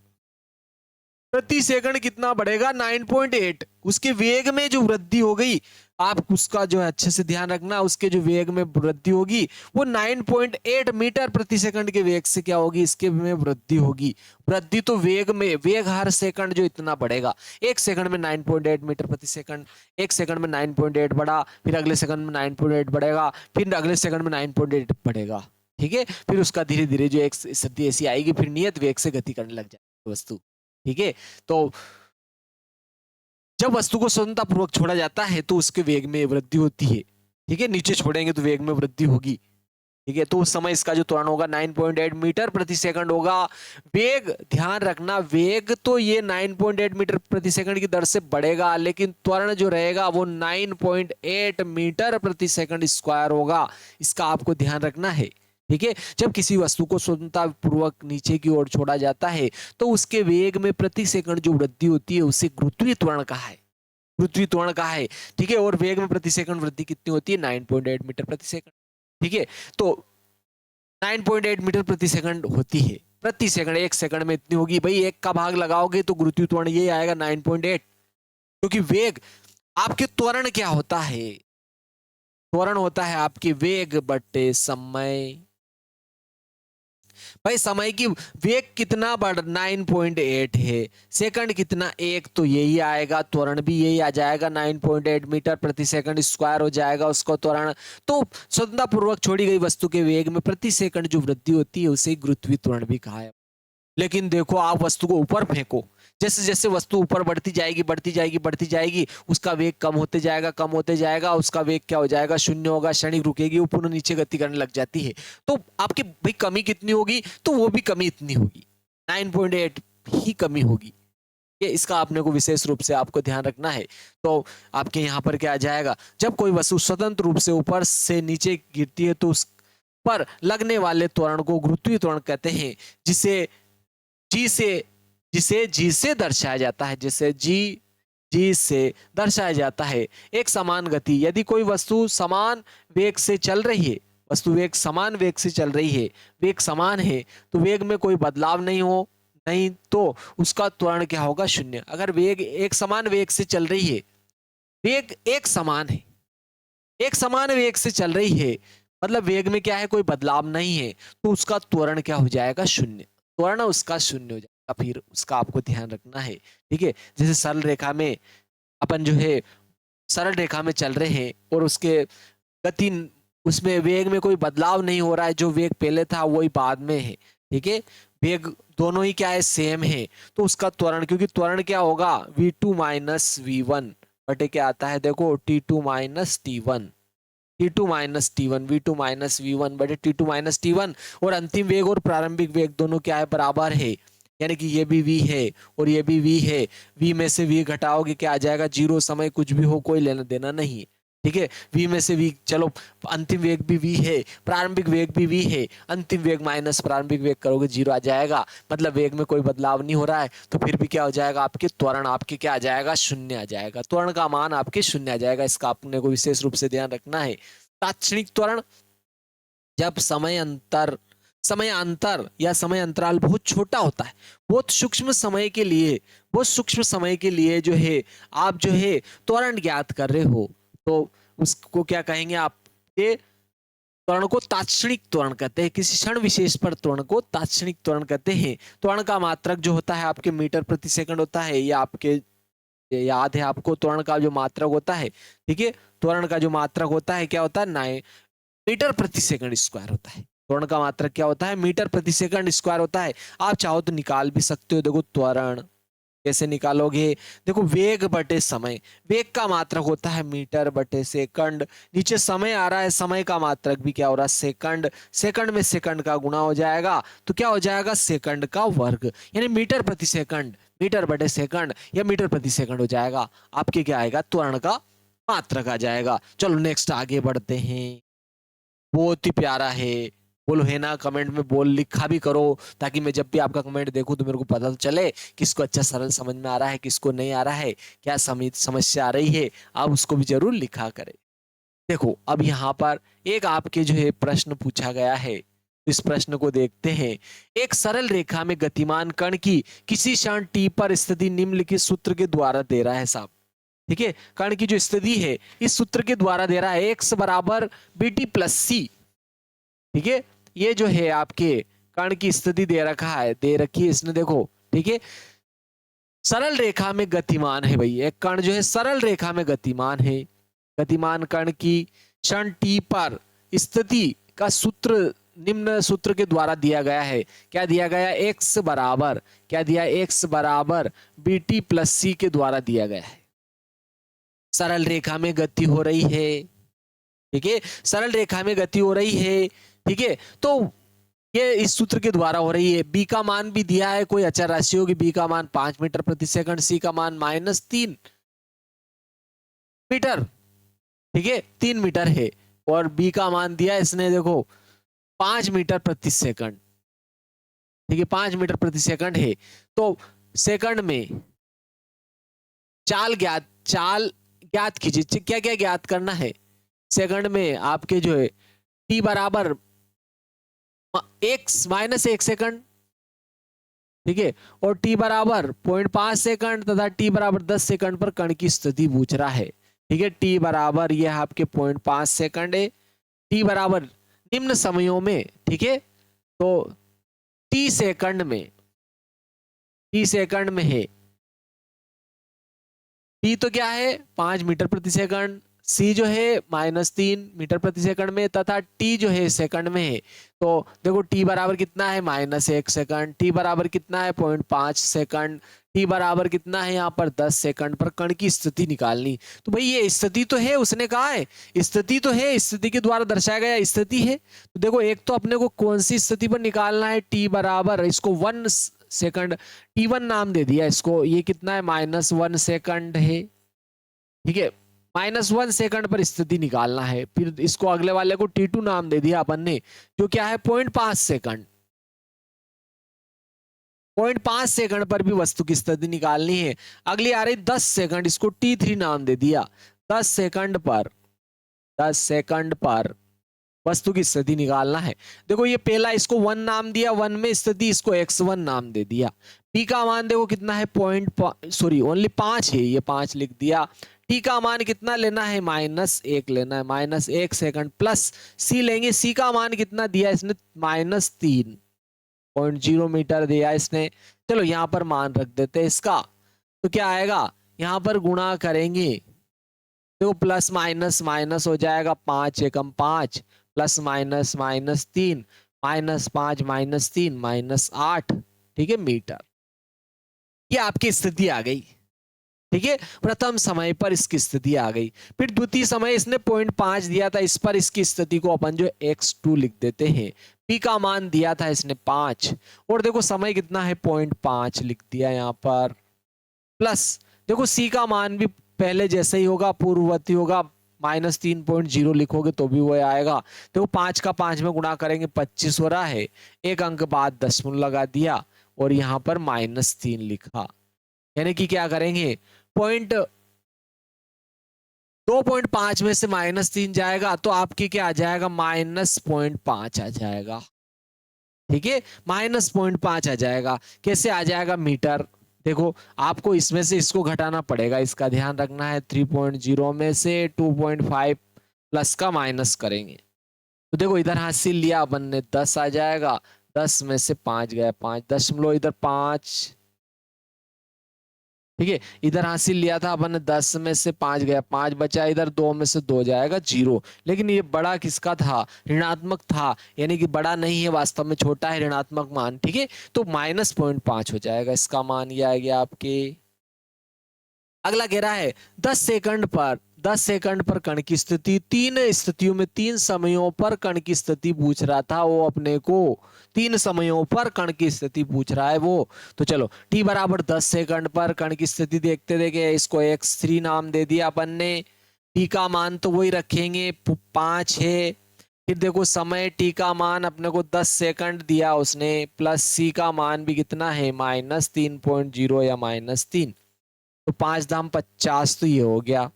प्रति सेकंड, कितना बढ़ेगा 9.8। उसके वेग में जो वृद्धि हो गई, आप उसका जो है अच्छे से ध्यान रखना, उसके जो वेग में वृद्धि होगी वो 9.8 मीटर प्रति सेकंड के वेग से क्या होगी, इसके में वृद्धि होगी। वृद्धि तो वेग में, वेग हर सेकंड जो इतना बढ़ेगा, एक सेकंड में 9.8 मीटर प्रति सेकंड, एक सेकंड में 9.8 बढ़ा, फिर अगले सेकंड में 9.8 बढ़ेगा, फिर अगले सेकंड में 9.8 बढ़ेगा, ठीक है। फिर उसका धीरे धीरे जो एक स्थिति ऐसी आएगी, फिर नियत वेग से गति करने लग जाएगी वस्तु, ठीक है। तो जब वस्तु को स्वतंत्रता पूर्वक छोड़ा जाता है तो उसके वेग में वृद्धि होती है, ठीक है। नीचे छोड़ेंगे तो वेग में वृद्धि होगी, ठीक है। तो उस समय इसका जो त्वरण होगा 9.8 मीटर प्रति सेकंड होगा। वेग ध्यान रखना, वेग तो ये 9.8 मीटर प्रति सेकंड की दर से बढ़ेगा, लेकिन त्वरण जो रहेगा वो 9.8 मीटर प्रति सेकंड स्क्वायर होगा। इसका आपको ध्यान रखना है, ठीक है। जब किसी वस्तु को स्वतंत्रता पूर्वक नीचे की ओर छोड़ा जाता है तो उसके वेग में प्रति सेकंड जो वृद्धि होती है उसे गुरुत्वीय त्वरण कहा है, गुरुत्वीय त्वरण कहा है, ठीक है। और वेग में प्रति सेकंड वृद्धि कितनी होती है, 9.8 मीटर प्रति सेकंड, ठीक है। तो 9.8 मीटर प्रति सेकंड होती है प्रति सेकंड, एक सेकंड में इतनी होगी भाई, एक का भाग लगाओगे तो गुरुत्वीय त्वरण ये आएगा 9.8, क्योंकि वेग आपके त्वरण क्या होता है, त्वरण होता है आपके वेग बटे समय। भाई समय की वेग कितना बढ़ 9.8 है, सेकंड कितना एक, तो यही आएगा, त्वरण भी यही आ जाएगा, 9.8 मीटर प्रति सेकंड स्क्वायर हो जाएगा उसको त्वरण। तो स्वतंत्रता पूर्वक छोड़ी गई वस्तु के वेग में प्रति सेकंड जो वृद्धि होती है उसे गुरुत्वीय त्वरण भी कहा है। लेकिन देखो आप वस्तु को ऊपर फेंको, जैसे जैसे वस्तु ऊपर बढ़ती जाएगी, उसका वेग कम होते जाएगा, उसका वेग क्या हो जाएगा, शून्य होगा, क्षणिक रुकेगी, वो पुनः नीचे गति करने लग जाती है। तो आपकी भाई कमी कितनी होगी, तो वो भी कमी इतनी होगी, 9.8 ही कमी होगी। ये इसका आपने को विशेष रूप से आपको ध्यान रखना है। तो आपके यहाँ पर क्या आ जाएगा, जब कोई वस्तु स्वतंत्र रूप से ऊपर से नीचे गिरती है तो उस पर लगने वाले त्वरण को गुरुत्वीय त्वरण कहते हैं, जिसे जी से दर्शाया जाता है, जी से दर्शाया जाता है। एक समान गति, यदि कोई वस्तु समान वेग से चल रही है, समान वेग से चल रही है, वेग समान है, तो वेग में कोई बदलाव नहीं तो उसका त्वरण क्या होगा, शून्य। अगर वेग एक समान वेग से चल रही है, वेग एक समान वेग से चल रही है, मतलब वेग में क्या है, कोई बदलाव नहीं है, तो उसका त्वरण क्या हो जाएगा, शून्य। त्वरण उसका शून्य हो जाएगा, फिर उसका आपको ध्यान रखना है। ठीक है, जैसे सरल रेखा में अपन जो है सरल रेखा में चल रहे हैं और उसके गति, उसमें वेग में कोई बदलाव नहीं हो रहा है, जो वेग पहले था वही बाद में है। ठीक है, वेग दोनों ही क्या है, सेम है, तो उसका त्वरण, क्योंकि त्वरण क्या होगा, v2 माइनस v1 बटे क्या आता है, देखो t2 minus t1, v2 minus v1 बटे t2 माइनस t1, और अंतिम वेग और प्रारंभिक वेग दोनों क्या है, बराबर है, यानी कि ये भी v है और ये भी v है। v में से v घटाओगे क्या आ जाएगा, 0, समय कुछ भी हो कोई लेना देना नहीं है। ठीक है, v में से v, चलो अंतिम वेग भी v है, प्रारंभिक वेग भी v है, अंतिम वेग माइनस प्रारंभिक वेग करोगे 0 आ जाएगा, मतलब वेग में कोई बदलाव नहीं हो रहा है, तो फिर भी क्या हो जाएगा, आपके त्वरण आपके क्या आ जाएगा, शून्य आ जाएगा, त्वरण का मान आपके शून्य आ जाएगा। इसका आपने को विशेष रूप से ध्यान रखना है। तात्क्षणिक त्वरण, जब समय अंतर या समय अंतराल बहुत छोटा होता है, बहुत सूक्ष्म समय के लिए जो है आप जो है त्वरण ज्ञात कर रहे हो, तो उसको क्या कहेंगे, आपके त्वरण को तात्क्षणिक त्वरण कहते हैं। किसी क्षण विशेष पर त्वरण को तात्क्षणिक त्वरण कहते हैं। त्वरण का मात्रक जो होता है आपके मीटर प्रति सेकंड होता है, या आपके याद है आपको, त्वरण का जो मात्रक होता है, ठीक है, त्वरण का जो मात्रक होता है क्या होता है, 9 मीटर प्रति सेकंड स्क्वायर होता है। त्वरण का मात्रक क्या होता है, मीटर प्रति सेकंड स्क्वायर होता है। आप चाहो तो निकाल भी सकते हो, देखो त्वरण कैसे निकालोगे, देखो वेग बटे समय, वेग का मात्रक होता है मीटर बटे सेकंड, नीचे समय आ रहा है, समय का मात्रक भी क्या हो रहा है, सेकंड, सेकंड में सेकंड का गुणा हो जाएगा, तो क्या हो जाएगा, सेकंड का वर्ग, यानी मीटर प्रति सेकंड, मीटर बटे सेकंड या मीटर प्रति सेकंड हो जाएगा, आपके क्या आएगा, त्वरण का मात्रक आ जाएगा। चलो नेक्स्ट आगे बढ़ते हैं, बहुत ही प्यारा है, बोलो है ना, कमेंट में बोल लिखा भी करो, ताकि मैं जब भी आपका कमेंट देखूं तो मेरे को पता तो चले किसको अच्छा सरल समझ में आ रहा है, किसको नहीं आ रहा है, क्या समस्या आ रही है, आप उसको भी जरूर लिखा करें। देखो अब यहाँ पर एक आपके जो है प्रश्न पूछा गया है, इस प्रश्न को देखते हैं। एक सरल रेखा में गतिमान कण की किसी क्षण t पर स्थिति निम्नलिखित सूत्र के द्वारा दे रहा है साहब। ठीक है, कण की जो स्थिति है इस सूत्र के द्वारा दे रहा है, x बराबर bt प्लस सी। ठीक है, ये जो है आपके कण की स्थिति दे रखी है इसने, देखो ठीक है, सरल रेखा में गतिमान है भाई, एक कण जो है सरल रेखा में गतिमान है, गतिमान कण की क्षण t पर स्थिति का सूत्र निम्न सूत्र के द्वारा दिया गया है। क्या दिया गया, x बराबर, क्या दिया, x बराबर bt प्लस सी के द्वारा दिया गया है। सरल रेखा में गति हो रही है, ठीक है, सरल रेखा में गति हो रही है, ठीक है, तो ये इस सूत्र के द्वारा हो रही है। b का मान भी दिया है, कोई अचर राशि होगी, b का मान 5 मीटर प्रति सेकंड, c का मान -3 मीटर, ठीक है, 3 मीटर है, और b का मान दिया इसने देखो 5 मीटर प्रति सेकंड, ठीक है, 5 मीटर प्रति सेकंड है। तो सेकंड में चाल ज्ञात कीजिए, क्या क्या ज्ञात करना है सेकंड में आपके जो है, t बराबर -1 सेकंड, ठीक है, और t बराबर 0.5 सेकंड तथा t बराबर 10 सेकंड पर कण की स्थिति पूछ रहा है। ठीक है, t बराबर ये आपके 0.5 सेकंड है, t बराबर निम्न समयों में, ठीक है, तो t सेकंड में है, t तो क्या है 5 मीटर प्रति सेकंड, c जो है -3 मीटर प्रति सेकंड में तथा t जो है सेकंड में है। तो देखो t बराबर कितना है -1 सेकंड, t बराबर कितना है 0.5 सेकंड, t बराबर कितना है यहाँ पर 10 सेकंड पर कण की स्थिति निकालनी। तो भाई ये स्थिति तो है, उसने कहा है स्थिति तो है, स्थिति के द्वारा दर्शाया गया स्थिति है। तो देखो एक तो अपने को कौन सी स्थिति पर निकालना है, t बराबर इसको 1 सेकंड t1 नाम दे दिया इसको, ये कितना है -1 सेकंड है। ठीक है, -1 सेकंड पर स्थिति निकालना है। फिर इसको अगले वाले को t2 नाम दे दिया अपन ने, जो क्या है 0.5 सेकंड। 0.5 सेकंड पर भी वस्तु की स्थिति निकालनी है। अगली आ रही 10 सेकंड, इसको t3 नाम दे दिया। 10 सेकंड पर वस्तु की स्थिति निकालना है। देखो ये पहला इसको 1 नाम दिया, 1 में स्थिति, इसको x1 नाम दे दिया। p का मान देखो कितना है ओनली 5 है, ये 5 लिख दिया। t का मान कितना लेना है -1 लेना है, -1 सेकंड प्लस c लेंगे। c का मान कितना दिया इसने -3.0 मीटर दिया इसने। चलो यहाँ पर मान रख देते हैं इसका, तो क्या आएगा यहाँ पर गुणा करेंगे तो प्लस माइनस माइनस हो जाएगा, 5 एकम 5 प्लस माइनस -3 -5 -3 -8, ठीक है मीटर। ये आपकी स्थिति आ गई। ठीक है, प्रथम समय पर इसकी स्थिति आ गई। फिर द्वितीय समय इसने 0.5 दिया था, इस पर इसकी स्थिति को अपन जो x2 लिख देते हैं। p का मान दिया था इसने 5 और देखो समय कितना है 0.5 लिख दिया यहाँ पर, प्लस देखो c का मान भी पहले जैसे ही होगा, पूर्ववर्ती होगा, -3.0 लिखोगे तो भी वो आएगा। देखो 5 का 5 में गुणा करेंगे 25 हो रहा है, एक अंक बाद दशमलव लगा दिया और यहाँ पर -3 लिखा। यानी कि क्या करेंगे 2.5 में से -3 जाएगा तो आपकी क्या आ जाएगा -0.5 आ जाएगा। ठीक है, -0.5 आ जाएगा। कैसे आ जाएगा मीटर, देखो आपको इसमें से इसको घटाना पड़ेगा, इसका ध्यान रखना है। 3.0 में से 2.5 प्लस का माइनस करेंगे तो देखो इधर हासिल लिया अपन ने 10 आ जाएगा, 10 में से 5 गया 5 दशमलव, इधर 5, ठीक है, इधर हासिल लिया था अपन ने 10 में से 5 गया 5 बचा, इधर 2 में से 2 जाएगा 0। लेकिन ये बड़ा किसका था, ऋणात्मक था, यानी कि बड़ा नहीं है, वास्तव में छोटा है ऋणात्मक मान। ठीक है, तो -0.5 हो जाएगा इसका मान, ये आ गया आपके। अगला कह रहा है 10 सेकंड पर कण की स्थिति, 3 स्थितियों में 3 समयों पर कण की स्थिति पूछ रहा था वो अपने को, 3 समयों पर कण की स्थिति पूछ रहा है वो। तो चलो t बराबर 10 सेकंड पर कण की स्थिति देखते देखे, इसको x3 नाम दे दिया अपन ने। t का मान तो वही रखेंगे 5 है। फिर देखो समय t का मान अपने को 10 सेकंड दिया उसने, प्लस c का मान भी कितना है -3.0 या -3, तो 5 दाम 50, तो ये हो गया,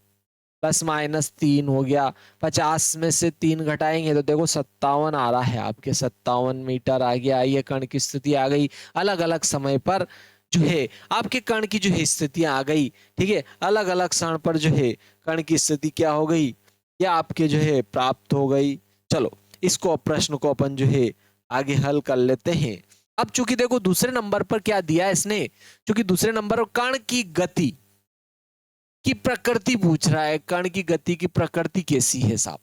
प्लस -3 हो गया। 50 में से 3 घटाएंगे तो देखो 57 आ रहा है आपके, 57 मीटर आ गया। ये कण की स्थिति आ गई। अलग अलग समय पर जो है आपके कण की जो है स्थिति आ गई। ठीक है, अलग अलग क्षण पर जो है कण की स्थिति क्या हो गई, या आपके जो है प्राप्त हो गई। चलो इसको प्रश्न को अपन जो है आगे हल कर लेते हैं। अब चूंकि देखो दूसरे नंबर पर क्या दिया इसने, चूंकि दूसरे नंबर पर कण की गति की प्रकृति पूछ रहा है, कण की गति की प्रकृति कैसी है साहब,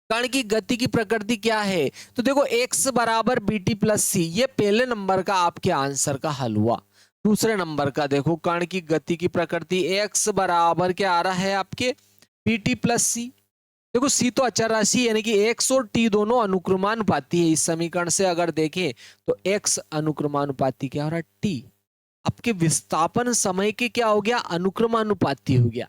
कण की गति की प्रकृति क्या है। तो देखो x बराबर बीटी प्लस सी, ये पहले नंबर का आपके आंसर का हल हुआ। दूसरे नंबर का देखो कण की गति की प्रकृति, x बराबर क्या आ रहा है आपके बीटी प्लस सी। देखो c तो अचर राशि यानी कि x और t दोनों अनुक्रमानुपाती है। इस समीकरण से अगर देखें तो x अनुक्रमानुपाती क्या हो रहा है t, आपके विस्थापन समय के क्या हो गया अनुक्रमानुपाती हो गया।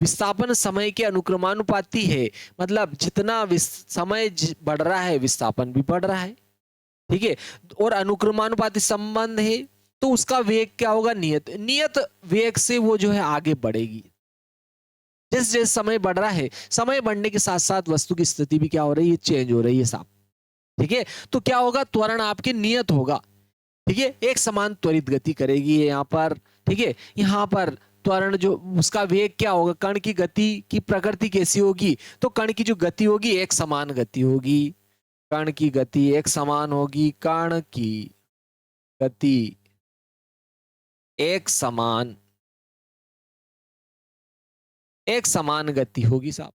विस्थापन समय के अनुक्रमानुपाती है, मतलब जितना समय बढ़ रहा है विस्थापन भी बढ़ रहा है। ठीक है, और अनुक्रमानुपाती संबंध है तो उसका वेग क्या होगा नियत वेग से वो जो है आगे बढ़ेगी। जैसे जैसे समय बढ़ रहा है, समय बढ़ने के साथ साथ वस्तु की स्थिति भी क्या हो रही है चेंज हो रही है साहब। ठीक है, तो क्या होगा त्वरण आपके नियत होगा। ठीक है, एक समान त्वरित गति करेगी यहाँ पर। ठीक है, यहाँ पर त्वरण जो उसका वेग क्या होगा, कण की गति की प्रकृति कैसी होगी, तो कण की जो गति होगी एक समान गति होगी, कण की गति एक समान होगी, कण की गति एक समान एक समान गति होगी साहब,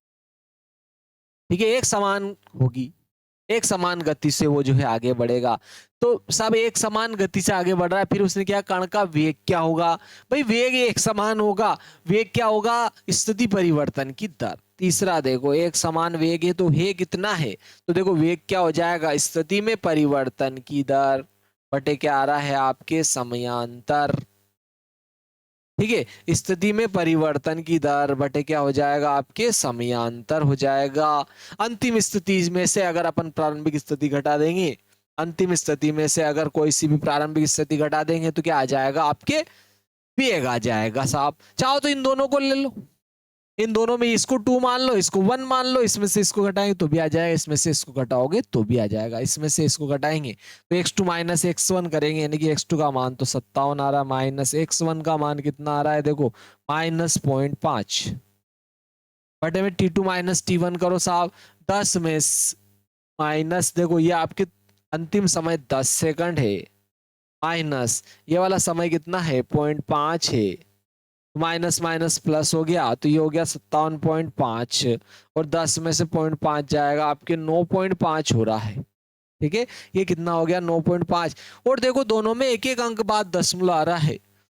ठीक है, एक समान होगी, एक समान गति से वो जो है आगे बढ़ेगा। तो सब एक समान गति से आगे बढ़ रहा है, फिर उसने क्या, कण का वेग क्या होगा, भाई वेग एक समान होगा, वेग क्या होगा, स्थिति परिवर्तन की दर। तीसरा देखो, एक समान वेग है तो वेग कितना है, तो देखो वेग क्या हो जाएगा, स्थिति में परिवर्तन की दर बटे क्या आ रहा है आपके समयांतर, ठीक है, स्थिति में परिवर्तन की दर बटे क्या हो जाएगा आपके समयांतर हो जाएगा। अंतिम स्थिति में से अगर अपन प्रारंभिक स्थिति घटा देंगे, अंतिम स्थिति में से अगर कोई सी भी प्रारंभिक स्थिति घटा देंगे तो क्या आ जाएगा आपके, वेग आ जाएगा साहब। चाहो तो इन दोनों को ले लो, इन दोनों में इसको 2 मान लो, इसको 1 मान लो, इसमें से इसको घटाएंगे तो भी आ जाएगा, इसमें से इसको घटाओगे तो भी आ जाएगा, इसमें से इसको घटाएंगे तो x2 माइनस x1 करेंगे, यानी कि x2 का मान तो 57 आ रहा है, माइनस x1 का मान कितना आ रहा है, देखो -0.5 बटे में t2 माइनस t1 करो साहब, 10 में माइनस, देखो ये आपके अंतिम समय 10 सेकंड है, माइनस ये वाला समय कितना है 0.5 है, माइनस माइनस प्लस हो गया तो ये हो गया 57.5 और 10 में से 0.5 जाएगा आपके 9.5 हो रहा है, ठीक है, ये कितना हो गया 9.5। और देखो दोनों में एक एक अंक बाद दशमलव आ रहा है,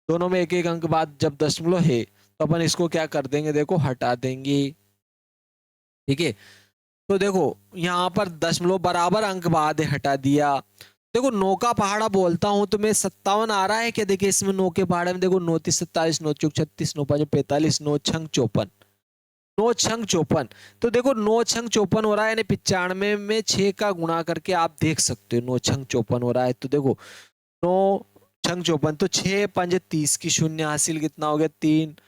दोनों में एक एक अंक बाद जब दशमलव है तो अपन इसको क्या कर देंगे, देखो हटा देंगे, ठीक है। तो देखो यहाँ पर दशमलव बराबर अंक बाद है, हटा दिया। देखो 9 का पहाड़ा बोलता हूं तो मैं 57 आ रहा है क्या, देखिए इसमें 9 के पहाड़े में देखो 9 3 47, 9 चौक 36, 9 5 45, 9 छंग 54, 9 छंग 54, तो देखो 9 छंग 54 हो रहा है, यानी 95 में 6 का गुणा करके आप देख सकते हो 9 छंग 54 हो रहा है। तो देखो 9 छंग 54 तो 6 5 30 की शून्य हासिल कितना हो गया 3,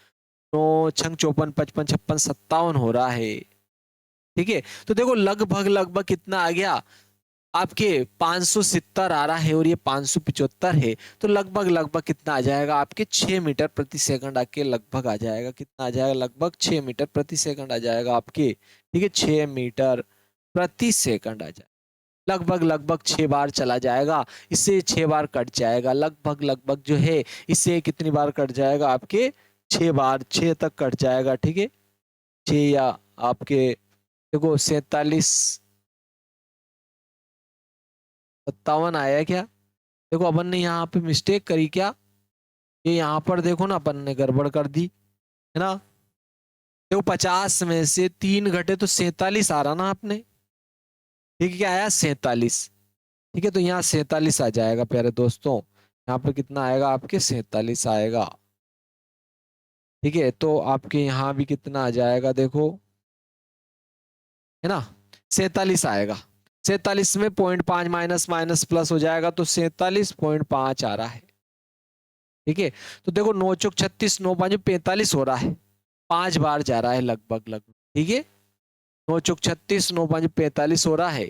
9 छंग 54 55 56 57 हो रहा है, ठीक है। तो देखो लगभग लगभग कितना आ गया आपके 570 आ रहा है और ये 575 है, तो लगभग लगभग कितना आ जाएगा आपके 6 मीटर प्रति सेकंड आके लगभग आ जाएगा, कितना आ जाएगा लगभग 6 मीटर प्रति सेकंड आ जाएगा आपके, ठीक है, 6 मीटर प्रति सेकंड आ जाएगा, लगभग लगभग 6 बार चला जाएगा, इससे 6 बार कट जाएगा, लगभग लगभग जो है इससे कितनी बार कट जाएगा आपके 6 बार, 6 तक कट जाएगा, ठीक है, 6 या आपके देखो 47 57 आया क्या, देखो अपन ने यहाँ पे मिस्टेक करी क्या, ये यहाँ पर देखो ना अपन ने गड़बड़ कर दी है ना, देखो 50 में से 3 घटे तो 47 आ रहा ना आपने, ठीक है, क्या आया 47, ठीक है, तो यहाँ 47 आ जाएगा प्यारे दोस्तों, यहाँ पे कितना आएगा आपके 47 आएगा, ठीक है, तो आपके यहाँ भी कितना आ जाएगा देखो, है ना 47 आएगा, 47 में 0.5 माइनस माइनस प्लस हो जाएगा तो 47.5 आ रहा है, ठीक है। तो देखो 9 चौक 36, 9 5 45 हो रहा है, 5 बार जा रहा है लगभग लगभग, ठीक है, 9 चौक 36, 9 5 45 हो रहा है,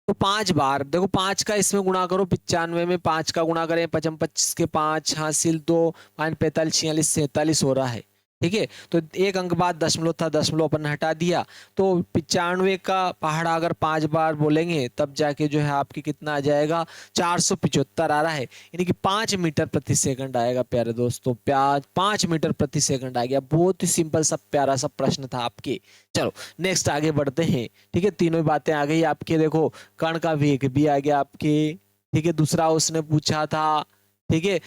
तो 5 बार देखो 5 का इसमें गुणा करो, 95 में 5 का गुणा करें, 55 25 के 5 हासिल 2 5 45 46 47 हो रहा है, ठीक है। तो एक अंक बाद दशमलव था, दशमलव अपन ने हटा दिया, तो 95 का पहाड़ा अगर 5 बार बोलेंगे तब जाके जो है आपके कितना आ जाएगा 475 आ रहा है, यानी कि 5 मीटर प्रति सेकंड आएगा प्यारे दोस्तों, 5 मीटर प्रति सेकंड आ गया। बहुत ही सिंपल सा प्यारा सा प्रश्न था आपके। चलो नेक्स्ट आगे बढ़ते हैं, ठीक है, तीनों बातें आ गई आपके, देखो कण का वेग भी आ गया आपके, ठीक है, दूसरा उसने पूछा था, ठीक है,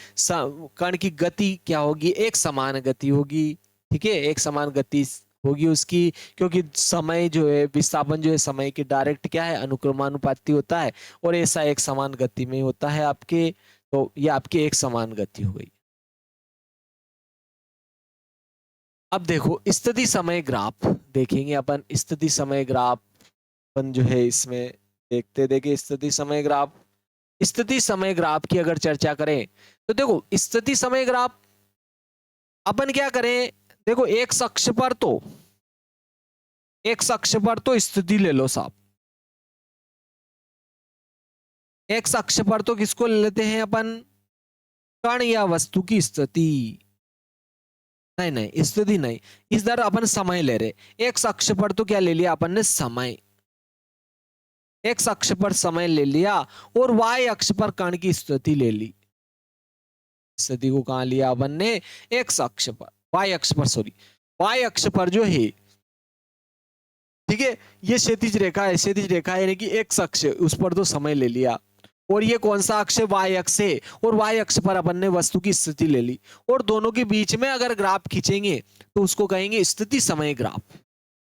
कण की गति क्या होगी, एक समान गति होगी, ठीक है, एक समान गति होगी उसकी, क्योंकि समय जो है विस्थापन जो है समय की डायरेक्ट क्या है अनुक्रमानुपाती होता है, और ऐसा एक समान गति में होता है आपके, तो ये आपकी एक समान गति हो गई। अब देखो स्थिति समय ग्राफ देखेंगे अपन, स्थिति समय ग्राफ अपन जो है इसमें देखते देखिए स्थिति समय ग्राफ, स्थिति समय ग्राफ की अगर चर्चा करें तो देखो स्थिति समय ग्राफ अपन क्या करें, देखो एक अक्ष पर तो, एक अक्ष पर तो स्थिति ले लो साहब, एक अक्ष पर तो किसको ले लेते हैं अपन, कण या वस्तु की स्थिति, नहीं नहीं स्थिति नहीं, इस दर अपन समय ले रहे, एक अक्ष पर तो क्या ले लिया अपन ने समय, एक्स अक्ष पर समय ले लिया और वाई अक्ष पर कण की स्थिति ले ली, स्थिति को कहां लिया अपन ने एक्स अक्ष पर, वाई अक्ष पर, सॉरी वाई अक्ष पर जो है, ठीक है, ये क्षैतिज रेखा है, क्षैतिज रेखा यानी कि एक्स अक्ष, उस पर तो समय ले लिया, और ये कौन सा अक्ष है, वाई अक्ष है, और वाई अक्ष पर अपन ने वस्तु की स्थिति ले ली, और दोनों के बीच में अगर ग्राफ खींचेंगे तो उसको कहेंगे स्थिति समय ग्राफ।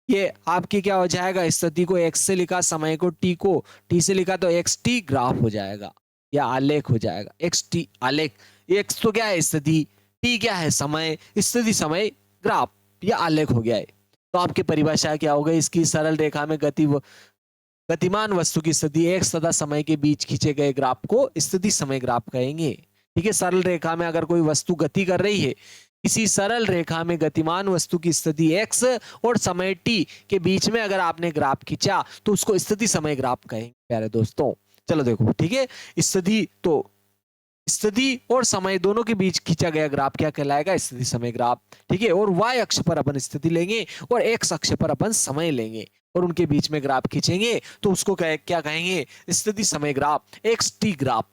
ये आपकी क्या हो जाएगा, स्थिति को एक्स से लिखा, समय को टी से लिखा, तो एक्स टी ग्राफ हो जाएगा या आलेख हो जाएगा, एक्स टी आलेख। एक्स तो क्या है स्थिति, टी क्या है समय, स्थिति समय ग्राफ, या आलेख हो गया है। तो आपकी परिभाषा क्या होगा, इसकी सरल रेखा में गतिमान वस्तु की स्थिति एक्स तथा समय के बीच खींचे गए ग्राफ को स्थिति समय ग्राफ कहेंगे। ठीक है, सरल रेखा में अगर कोई वस्तु गति कर रही है, किसी सरल रेखा में गतिमान वस्तु की स्थिति एक्स और समय टी के बीच में अगर आपने ग्राफ खींचा तो उसको स्थिति समय ग्राफ कहेंगे प्यारे दोस्तों। चलो देखो, ठीक है, स्थिति और समय दोनों के बीच खींचा गया ग्राफ क्या कहलाएगा, स्थिति समय ग्राफ। ठीक है, और y अक्ष पर अपन स्थिति लेंगे और x अक्ष पर अपन समय लेंगे और उनके बीच में ग्राफ खींचेंगे तो उसको क्या कहेंगे, स्थिति समय ग्राफ, एक्स टी ग्राफ,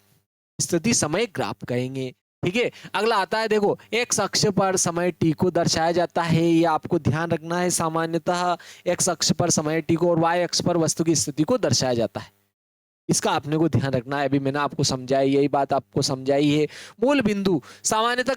स्थिति समय ग्राफ कहेंगे। ठीक है, अगला आता है, देखो x अक्ष पर समय t को दर्शाया जाता है, ये आपको ध्यान रखना है। सामान्यतः x अक्ष पर समय t को और y अक्ष पर वस्तु की स्थिति को दर्शाया जाता है, इसका आपने को ध्यान रखना है। अभी मैंने आपको समझाई, यही बात आपको समझाई है। मूल बिंदु, सामान्यतः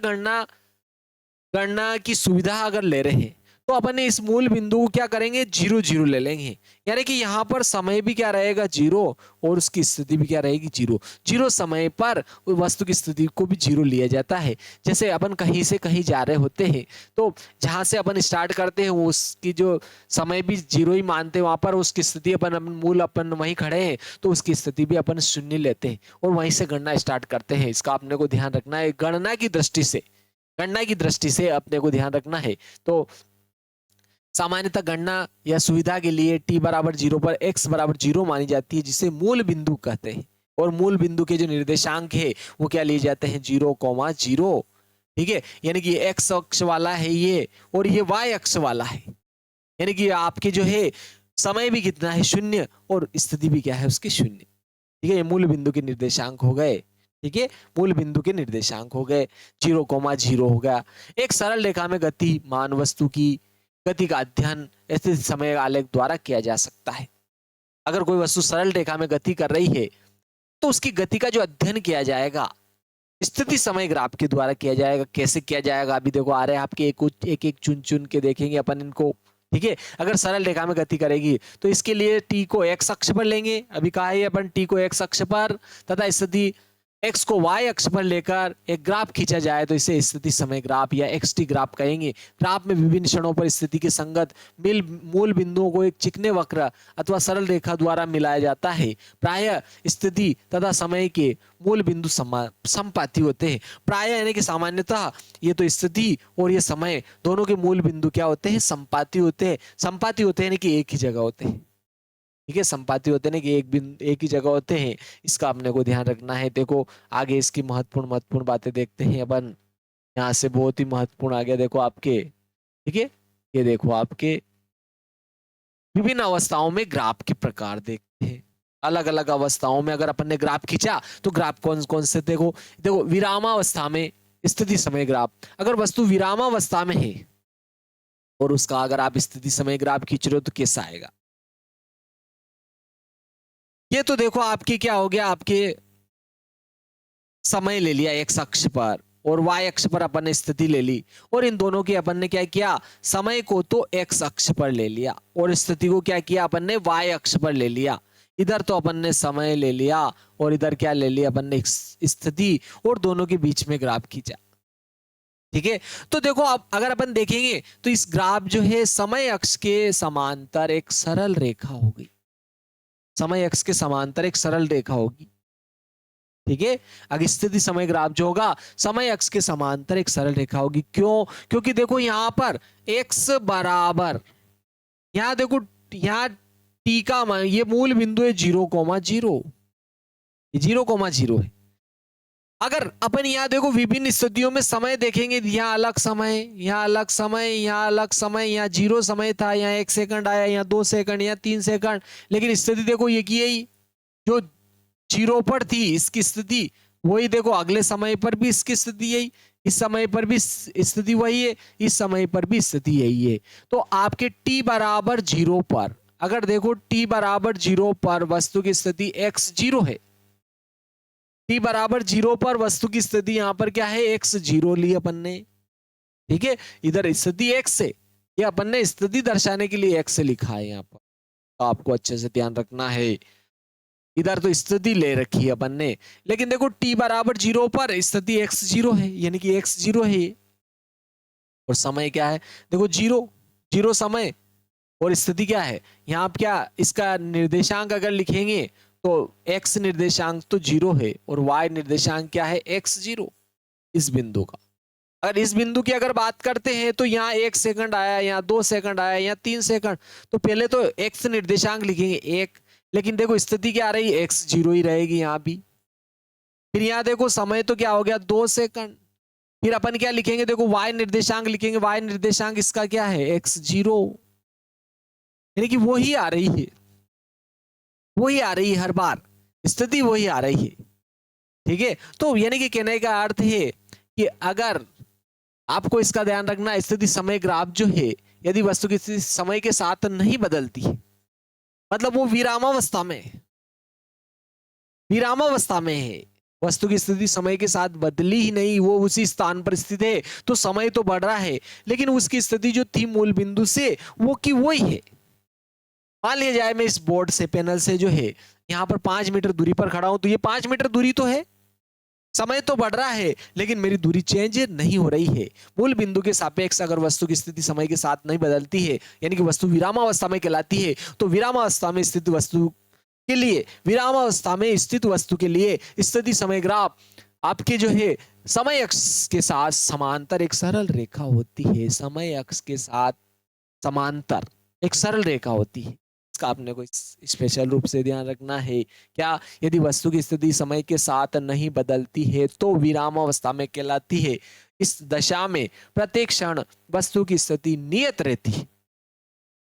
गणना की सुविधा अगर ले रहे हैं तो अपन ने इस मूल बिंदु को क्या करेंगे, 0 0 ले लेंगे, यानी कि यहाँ पर समय भी क्या रहेगा 0 और उसकी स्थिति भी क्या रहेगी 0 0। समय पर वस्तु की स्थिति को भी 0 लिया जाता है। जैसे अपन कहीं से कहीं जा रहे होते हैं तो जहाँ से अपन स्टार्ट करते हैं उसकी जो समय भी 0 ही मानते हैं, वहां पर उसकी स्थिति अपन वहीं खड़े हैं तो उसकी स्थिति भी अपन 0 लेते हैं और वहीं से गणना स्टार्ट करते हैं। इसका अपने को ध्यान रखना है, गणना की दृष्टि से अपने को ध्यान रखना है। तो सामान्यतः गणना या सुविधा के लिए t बराबर 0 पर x बराबर 0 मानी जाती है, जिसे मूल बिंदु कहते हैं, और मूल बिंदु के जो निर्देशांक है वो क्या लिए जाते हैं, 0,0। ठीक है, यानी कि x अक्ष वाला है ये और ये y अक्ष वाला है, यानी कि आपके जो है समय भी कितना है 0 और स्थिति भी क्या है उसकी 0। ठीक है, ये मूल बिंदु के निर्देशांक हो गए। ठीक है, मूल बिंदु के निर्देशांक हो गए, 0,0 हो गया। एक सरल रेखा में गतिमान वस्तु की गति का अध्ययन स्थिति समय आलेख द्वारा किया जा सकता है। अगर कोई वस्तु सरल रेखा में गति कर रही है तो उसकी गति का जो अध्ययन किया जाएगा स्थिति समय ग्राफ के द्वारा किया जाएगा। कैसे किया जाएगा, अभी देखो आ रहे हैं आपके एक चुन के देखेंगे अपन इनको। ठीक है, अगर सरल रेखा में गति करेगी तो इसके लिए t को x अक्ष पर लेंगे, अभी कहा है अपन t को x अक्ष पर, तथा स्थिति x को y अक्ष पर लेकर एक ग्राफ खींचा जाए तो इसे स्थिति समय ग्राफ या xt ग्राफ कहेंगे। ग्राफ में विभिन्न क्षणों पर स्थिति के संगत मूल बिंदुओं को एक चिकने वक्र अथवा सरल रेखा द्वारा मिलाया जाता है। प्रायः स्थिति तथा समय के मूल बिंदु संपाती होते हैं। प्रायः यानी कि सामान्यतः ये तो स्थिति और ये समय दोनों के मूल बिंदु क्या होते हैं, संपाती होते हैं। संपाती होते हैं यानी कि एक ही जगह होते हैं। ठीक है, संपाती होते हैं कि एक ही जगह होते हैं, इसका अपने को ध्यान रखना है। देखो आगे इसकी महत्वपूर्ण बातें देखते हैं अपन। यहाँ से बहुत ही महत्वपूर्ण आ गया, देखो आपके, ठीक है, ये देखो आपके विभिन्न अवस्थाओं में ग्राफ के प्रकार देखते हैं। अलग अलग अवस्थाओं में अगर अपन ने ग्राफ खींचा तो ग्राफ कौन कौन से, देखो विरामावस्था में स्थिति समय ग्राफ, अगर वस्तु विरामावस्था में है और उसका अगर आप स्थिति समय ग्राफ खींच रहे हो तो कैसा आएगा। ये तो देखो आपके क्या हो गया, आपके समय ले लिया x अक्ष पर और y अक्ष पर अपन ने स्थिति ले ली, और इन दोनों की अपन ने क्या किया, समय को तो x अक्ष पर ले लिया और स्थिति को क्या किया अपन ने y अक्ष पर ले लिया। इधर तो अपन ने समय ले लिया और इधर क्या ले लिया अपन ने स्थिति, और दोनों के बीच में ग्राफ खींचा। ठीक है, तो देखो अब अगर अपन देखेंगे तो इस ग्राफ जो है समय अक्ष के समांतर एक सरल रेखा होगी, समय अक्ष के समांतर एक सरल रेखा होगी। ठीक है, अगर स्थिति समय ग्राफ जो होगा समय अक्ष के समांतर एक सरल रेखा होगी। क्यों, क्योंकि देखो यहां पर x बराबर, यहां देखो यहां t का मान, ये मूल बिंदु है 0,0, 0,0 है। अगर अपन यहाँ देखो विभिन्न स्थितियों में समय देखेंगे, यहाँ अलग समय, यहाँ अलग समय, यहाँ अलग समय, यहाँ 0 समय था, यहाँ 1 सेकंड आया, यहाँ 2 सेकंड, यहाँ 3 सेकंड, लेकिन स्थिति देखो ये की यही जो 0 पर थी इसकी स्थिति, वही देखो अगले समय पर भी इसकी स्थिति यही, इस समय पर भी स्थिति वही है, इस समय पर भी स्थिति यही है। तो आपके t बराबर 0 पर, अगर देखो t बराबर 0 पर वस्तु की स्थिति x 0 है, t बराबर 0 पर वस्तु की स्थिति यहां पर क्या है, x 0 ली अपन ने, ठीक है। इधर स्थिति x है, ये अपन ने स्थिति दर्शाने के लिए x लिखा है यहाँ पर, तो आपको अच्छे से ध्यान रखना है। इधर तो स्थिति ले रखी है अपन ने, लेकिन देखो t बराबर 0 पर स्थिति x 0 है, यानी कि x 0 है ये, और समय क्या है, देखो 0 समय, और स्थिति क्या है यहाँ आप, क्या इसका निर्देशांक अगर लिखेंगे तो x निर्देशांक तो 0 है और y निर्देशांक क्या है, x 0, इस बिंदु का। अगर इस बिंदु की अगर बात करते हैं तो यहाँ 1 सेकंड आया, यहाँ 2 सेकंड आया, यहाँ 3 सेकंड, तो पहले तो x निर्देशांक लिखेंगे 1, लेकिन देखो स्थिति क्या आ रही है, x 0 ही रहेगी यहाँ भी। फिर यहाँ देखो समय तो क्या हो गया, 2 सेकंड, फिर अपन क्या लिखेंगे, देखो y निर्देशांक लिखेंगे, y निर्देशांक इसका क्या है, x 0, यानी कि वही आ रही है, वही आ रही है हर बार, स्थिति वही आ रही है, ठीक है। तो यानी कि कहने का अर्थ है कि अगर आपको इसका ध्यान रखना, स्थिति समय ग्राफ जो है, यदि वस्तु की स्थिति समय के साथ नहीं बदलती है, मतलब वो विरामावस्था में है, विरामावस्था में है, वस्तु की स्थिति समय के साथ बदली ही नहीं, वो उसी स्थान पर स्थित है, तो समय तो बढ़ रहा है, लेकिन उसकी स्थिति जो थी मूल बिंदु से वो की वही है। मान लिया जाए मैं इस बोर्ड से, पैनल से जो है यहाँ पर 5 मीटर दूरी पर खड़ा हूं, तो ये 5 मीटर दूरी तो है, समय तो बढ़ रहा है, लेकिन मेरी दूरी चेंज नहीं हो रही है। मूल बिंदु के सापेक्ष अगर वस्तु की स्थिति समय के साथ नहीं बदलती है, यानी कि वस्तु विरामावस्था में कहलाती है, तो विरामावस्था में स्थित वस्तु के लिए, विरामावस्था में स्थित वस्तु के लिए स्थिति समय ग्राफ आपके जो है समय अक्ष के साथ समांतर एक सरल रेखा होती है, समय अक्ष के साथ समांतर एक सरल रेखा होती है। इसका आपने कोई स्पेशल रूप से ध्यान रखना है। क्या, यदि वस्तु की स्थिति समय के साथ नहीं बदलती है तो विरामावस्था में कहलाती है। इस दशा में प्रत्येक क्षण वस्तु की स्थिति नियत रहती है,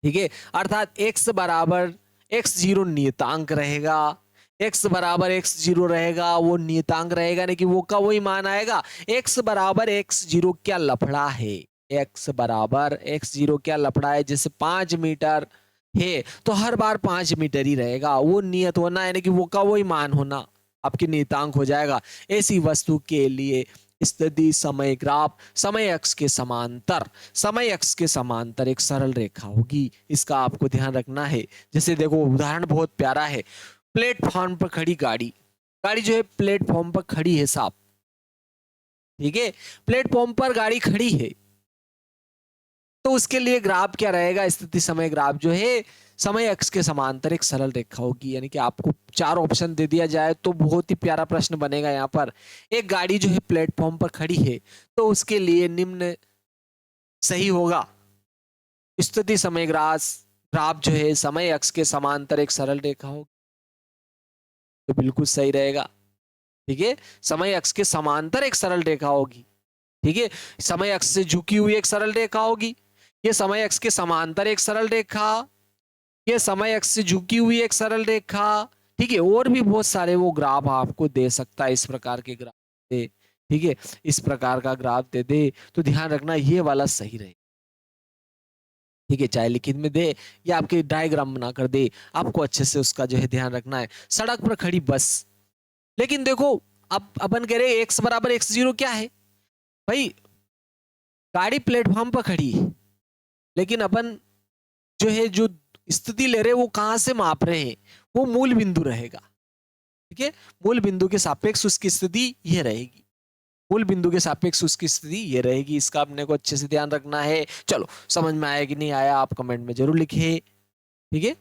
ठीक है, अर्थात x बराबर x0 नियतांक रहेगा, x बराबर x0 रहेगा, वो नियतांक रहेगा, नहीं कि वो का वही मान आएगा। x बराबर x0 क्या लफड़ा है, x बराबर x0 क्या लफड़ा है, जैसे 5 मीटर है तो हर बार 5 मीटर ही रहेगा, वो नियत होना, यानी कि वो का वही मान होना आपके नियतांक हो जाएगा। ऐसी वस्तु के लिए स्थिति समय ग्राफ समय अक्ष के समांतर, समय अक्ष के समांतर एक सरल रेखा होगी, इसका आपको ध्यान रखना है। जैसे देखो उदाहरण बहुत प्यारा है, प्लेटफॉर्म पर खड़ी गाड़ी, गाड़ी जो है प्लेटफॉर्म पर खड़ी है साहब, ठीक है, प्लेटफॉर्म पर गाड़ी खड़ी है, तो उसके लिए ग्राफ क्या रहेगा, स्थिति समय ग्राफ जो है समय अक्ष के समांतर एक सरल रेखा होगी। यानी कि आपको 4 ऑप्शन दे दिया जाए तो बहुत ही प्यारा प्रश्न बनेगा यहाँ पर। एक गाड़ी जो है प्लेटफॉर्म पर खड़ी है तो उसके लिए निम्न सही होगा, स्थिति समय ग्राफ जो है समय अक्ष के समांतर एक सरल रेखा होगी, तो बिल्कुल सही रहेगा, ठीक है। समय अक्ष के समांतर एक सरल रेखा होगी, ठीक है, समय अक्ष से झुकी हुई एक सरल रेखा होगी, ये समय अक्ष के समांतर एक सरल रेखा, ये समय अक्ष से झुकी हुई एक सरल रेखा, ठीक है। और भी बहुत सारे वो ग्राफ आपको दे सकता है, इस प्रकार के ग्राफ दे, ठीक है, इस प्रकार का ग्राफ दे दे तो ध्यान रखना ये वाला सही रहे, ठीक है, चाहे लिखित में दे या आपके डायग्राम बना कर दे, आपको अच्छे से उसका जो है ध्यान रखना है। सड़क पर खड़ी बस, लेकिन देखो अब अपन कह रहे x बराबर x0 क्या है भाई, गाड़ी प्लेटफॉर्म पर खड़ी है, लेकिन अपन जो है जो स्थिति ले रहे हैं वो कहां से माप रहे हैं, वो मूल बिंदु रहेगा, ठीक है, मूल बिंदु के सापेक्ष उसकी स्थिति ये रहेगी, मूल बिंदु के सापेक्ष उसकी स्थिति ये रहेगी, इसका अपने को अच्छे से ध्यान रखना है। चलो समझ में आया कि नहीं आया आप कमेंट में जरूर लिखिए, ठीक है,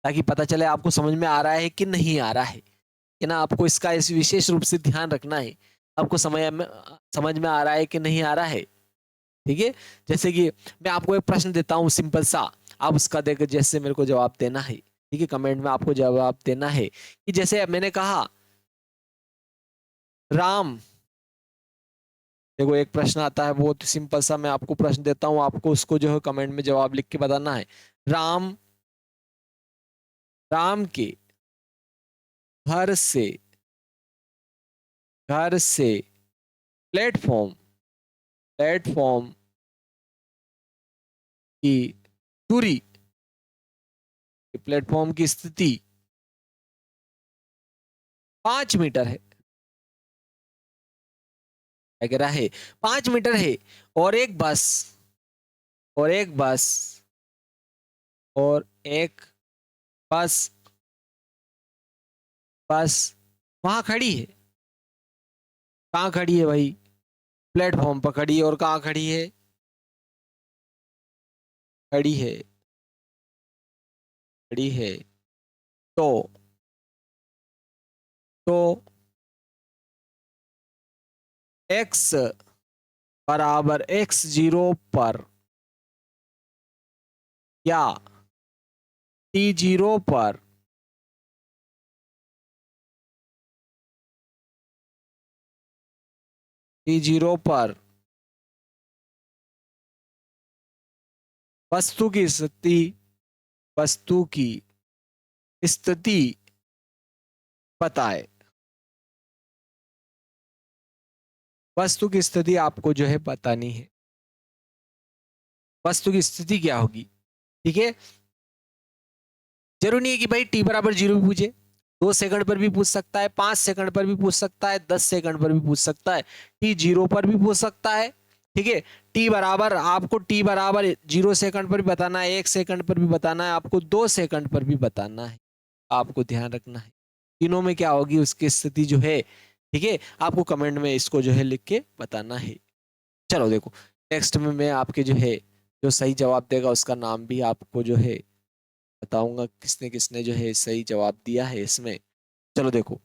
ताकि पता चले आपको समझ में आ रहा है कि नहीं आ रहा है, कि ना आपको इसका इस विशेष रूप से ध्यान रखना है, आपको समझ में आ रहा है कि नहीं आ रहा है, ठीक है। जैसे कि मैं आपको एक प्रश्न देता हूँ सिंपल सा, आप उसका देकर जैसे मेरे को जवाब देना है, ठीक है, कमेंट में आपको जवाब देना है कि जैसे मैंने कहा राम, देखो एक प्रश्न आता है बहुत सिंपल सा, मैं आपको प्रश्न देता हूँ, आपको उसको जो है कमेंट में जवाब लिख के बताना है। राम राम के घर से प्लेटफॉर्म प्लेटफॉर्म की दूरी, प्लेटफॉर्म की स्थिति 5 मीटर है, अगर है 5 मीटर है, और एक बस और एक बस और एक बस बस वहां खड़ी है। कहाँ खड़ी है भाई? प्लेटफॉर्म पर खड़ी है। और कहाँ खड़ी है? खड़ी है, खड़ी है। तो तो x बराबर x0 पर या t0 पर t0 पर वस्तु की स्थिति, वस्तु की स्थिति बताए। वस्तु की स्थिति आपको जो है बतानी है। वस्तु की स्थिति क्या होगी? ठीक है, जरूरी नहीं है कि भाई टी बराबर 0 भी पूछे, 2 सेकंड पर भी पूछ सकता है, 5 सेकंड पर भी पूछ सकता है, 10 सेकंड पर भी पूछ सकता है, t0 पर भी पूछ सकता है। ठीक है, टी बराबर, आपको टी बराबर 0 सेकंड पर भी बताना है, 1 सेकंड पर भी बताना है, आपको 2 सेकंड पर भी बताना है। आपको ध्यान रखना है तीनों में क्या होगी उसकी स्थिति जो है। ठीक है, आपको कमेंट में इसको जो है लिख के बताना है। चलो देखो, टेक्स्ट में मैं आपके जो है, जो सही जवाब देगा उसका नाम भी आपको जो है बताऊंगा, किसने किसने जो है सही जवाब दिया है इसमें। चलो देखो,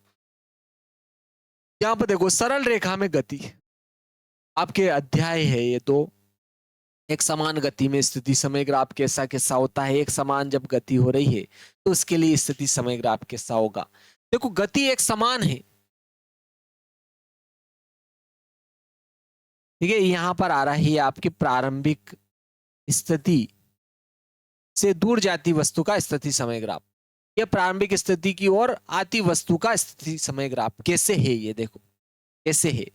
यहाँ पर देखो, सरल रेखा में गति, आपके अध्याय है ये तो। एक समान गति में स्थिति समय ग्राफ कैसा कैसा होता है? एक समान जब गति हो रही है तो उसके लिए स्थिति समय ग्राफ कैसा होगा? देखो, गति एक समान है। ठीक है, यहां पर आ रहा है आपकी प्रारंभिक स्थिति से दूर जाती वस्तु का स्थिति समय ग्राफ। ये प्रारंभिक स्थिति की ओर आती वस्तु का स्थिति समय ग्राफ कैसे है? ये देखो कैसे है।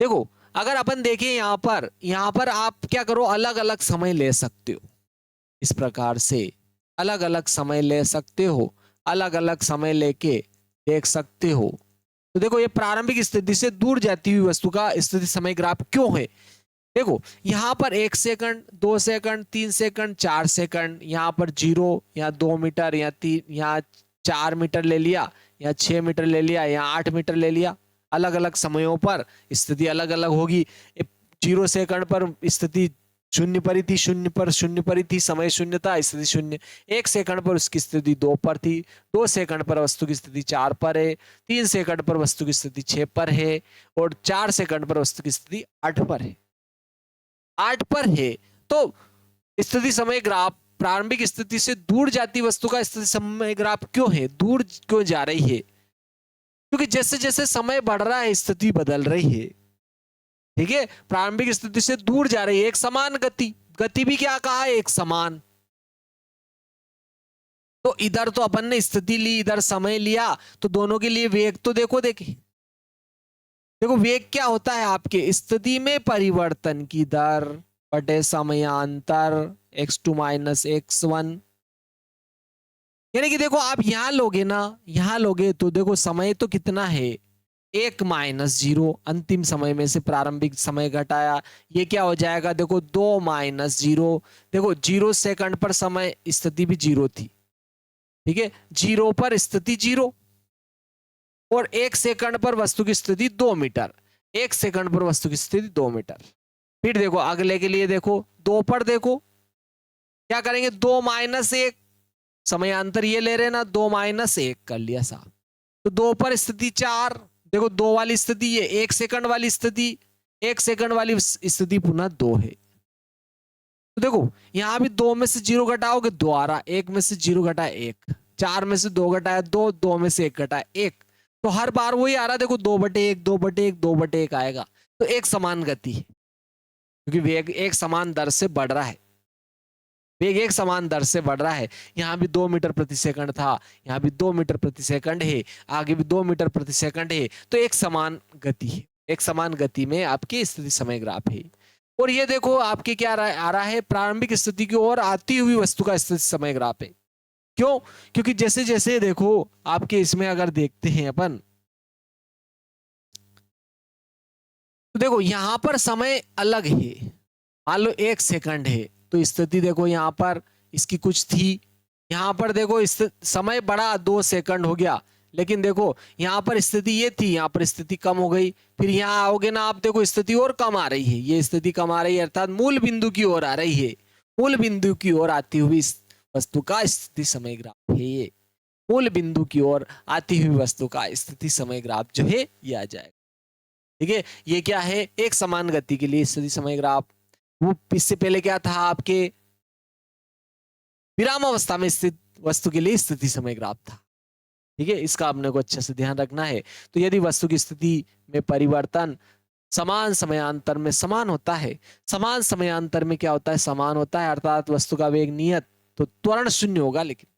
देखो, अगर अपन देखें यहां पर आप क्या करो, अलग अलग समय ले सकते हो। इस प्रकार से अलग अलग समय ले सकते हो, अलग अलग समय लेके देख सकते हो। तो देखो, ये प्रारंभिक स्थिति से दूर जाती हुई वस्तु का स्थिति समय ग्राफ क्यों है? देखो, यहां पर 1 सेकंड, 2 सेकंड, 3 सेकंड, 4 सेकंड, यहां पर 0 या 2 मीटर या 3, यहाँ 4 मीटर ले लिया, या 6 मीटर ले लिया, या 8 मीटर ले लिया। अलग अलग समयों पर स्थिति अलग अलग होगी। 0 सेकंड पर स्थिति शून्य पर ही थी, शून्य पर शून्य पर ही थी, समय शून्य था, स्थिति शून्य। 1 सेकंड पर उसकी स्थिति 2 पर थी, 2 सेकंड पर वस्तु की स्थिति 4 पर है, 3 सेकंड पर वस्तु की स्थिति 6 पर है, और 4 सेकंड पर वस्तु की स्थिति 8 पर है। 8 पर है। तो स्थिति समय ग्राफ प्रारंभिक स्थिति से दूर जाती वस्तु का स्थिति समय ग्राफ क्यों है? दूर क्यों जा रही है? क्योंकि जैसे जैसे समय बढ़ रहा है स्थिति बदल रही है। ठीक है, प्रारंभिक स्थिति से दूर जा रही है। एक समान गति, गति भी क्या कहा है? एक समान। तो इधर तो अपन ने स्थिति ली, इधर समय लिया, तो दोनों के लिए वेग तो देखो, देखो वेग क्या होता है आपके? स्थिति में परिवर्तन की दर बटे समयांतर x2 माइनस x1। यानी कि देखो, आप यहां लोगे ना, यहां लोगे तो देखो समय तो कितना है? 1 माइनस 0, अंतिम समय में से प्रारंभिक समय घटाया, ये क्या हो जाएगा? देखो 2 माइनस 0। देखो 0 सेकंड पर समय स्थिति भी 0 थी। ठीक है, 0 पर स्थिति 0, और 1 सेकंड पर वस्तु की स्थिति 2 मीटर। 1 सेकंड पर वस्तु की स्थिति 2 मीटर। फिर देखो अगले के लिए, देखो 2 पर, देखो क्या करेंगे? 2 माइनस 1, समयांतर ये ले रहे ना, 2 माइनस 1 कर लिया साहब। तो 2 पर स्थिति 4, देखो 2 वाली स्थिति ये, 1 सेकंड वाली स्थिति, 1 सेकंड वाली स्थिति पुनः 2 है। तो देखो यहां भी 2 में से 0 घटाओगे 2 आ रहा, 1 में से 0 घटाए 1, 4 में से 2 घटाया 2, 2 में से 1 घटाए 1, तो हर बार वही आ रहा। देखो 2/1, 2/1, 2/1 आएगा। तो एक समान गति है, क्योंकि वेग एक समान दर से बढ़ रहा है। वेग एक समान दर से बढ़ रहा है। यहाँ भी 2 मीटर प्रति सेकंड था, यहाँ भी 2 मीटर प्रति सेकंड है, आगे भी 2 मीटर प्रति सेकंड है। तो एक समान गति है। एक समान गति में आपकी स्थिति समय ग्राफ है। और ये देखो आपके क्या आ रहा है, प्रारंभिक स्थिति की ओर आती हुई वस्तु का स्थिति समय ग्राफ है। क्यों? क्योंकि जैसे जैसे देखो आपके इसमें अगर देखते हैं अपन, तो देखो यहां पर समय अलग है, मान लो 1 सेकंड है, तो स्थिति देखो यहां पर इसकी कुछ थी, यहां पर देखो समय बड़ा 2 सेकंड हो गया, लेकिन देखो यहां पर स्थिति ये थी, यहां पर स्थिति कम हो गई, फिर यहां आओगे ना आप देखो स्थिति और कम आ रही है, ये स्थिति कम आ रही है अर्थात मूल बिंदु की ओर आ रही है। मूल बिंदु की ओर आती हुई वस्तु का स्थिति समय ग्राफ है ये। मूल बिंदु की ओर आती हुई वस्तु का स्थिति समय ग्राफ जो है ये आ जाएगा। ठीक है, ये क्या है, एक समान गति के लिए स्थिति समय ग्राफ। वो इससे पहले क्या था आपके विराम अवस्था में स्थित वस्तु के लिए स्थिति समय ग्राफ था। ठीक है, इसका आपने को अच्छे से ध्यान रखना है। तो यदि वस्तु की स्थिति में परिवर्तन समान समयांतर में समान होता है, समान समयांतर में क्या होता है, समान होता है, अर्थात वस्तु का वेग नियत, तो त्वरण शून्य होगा, लेकिन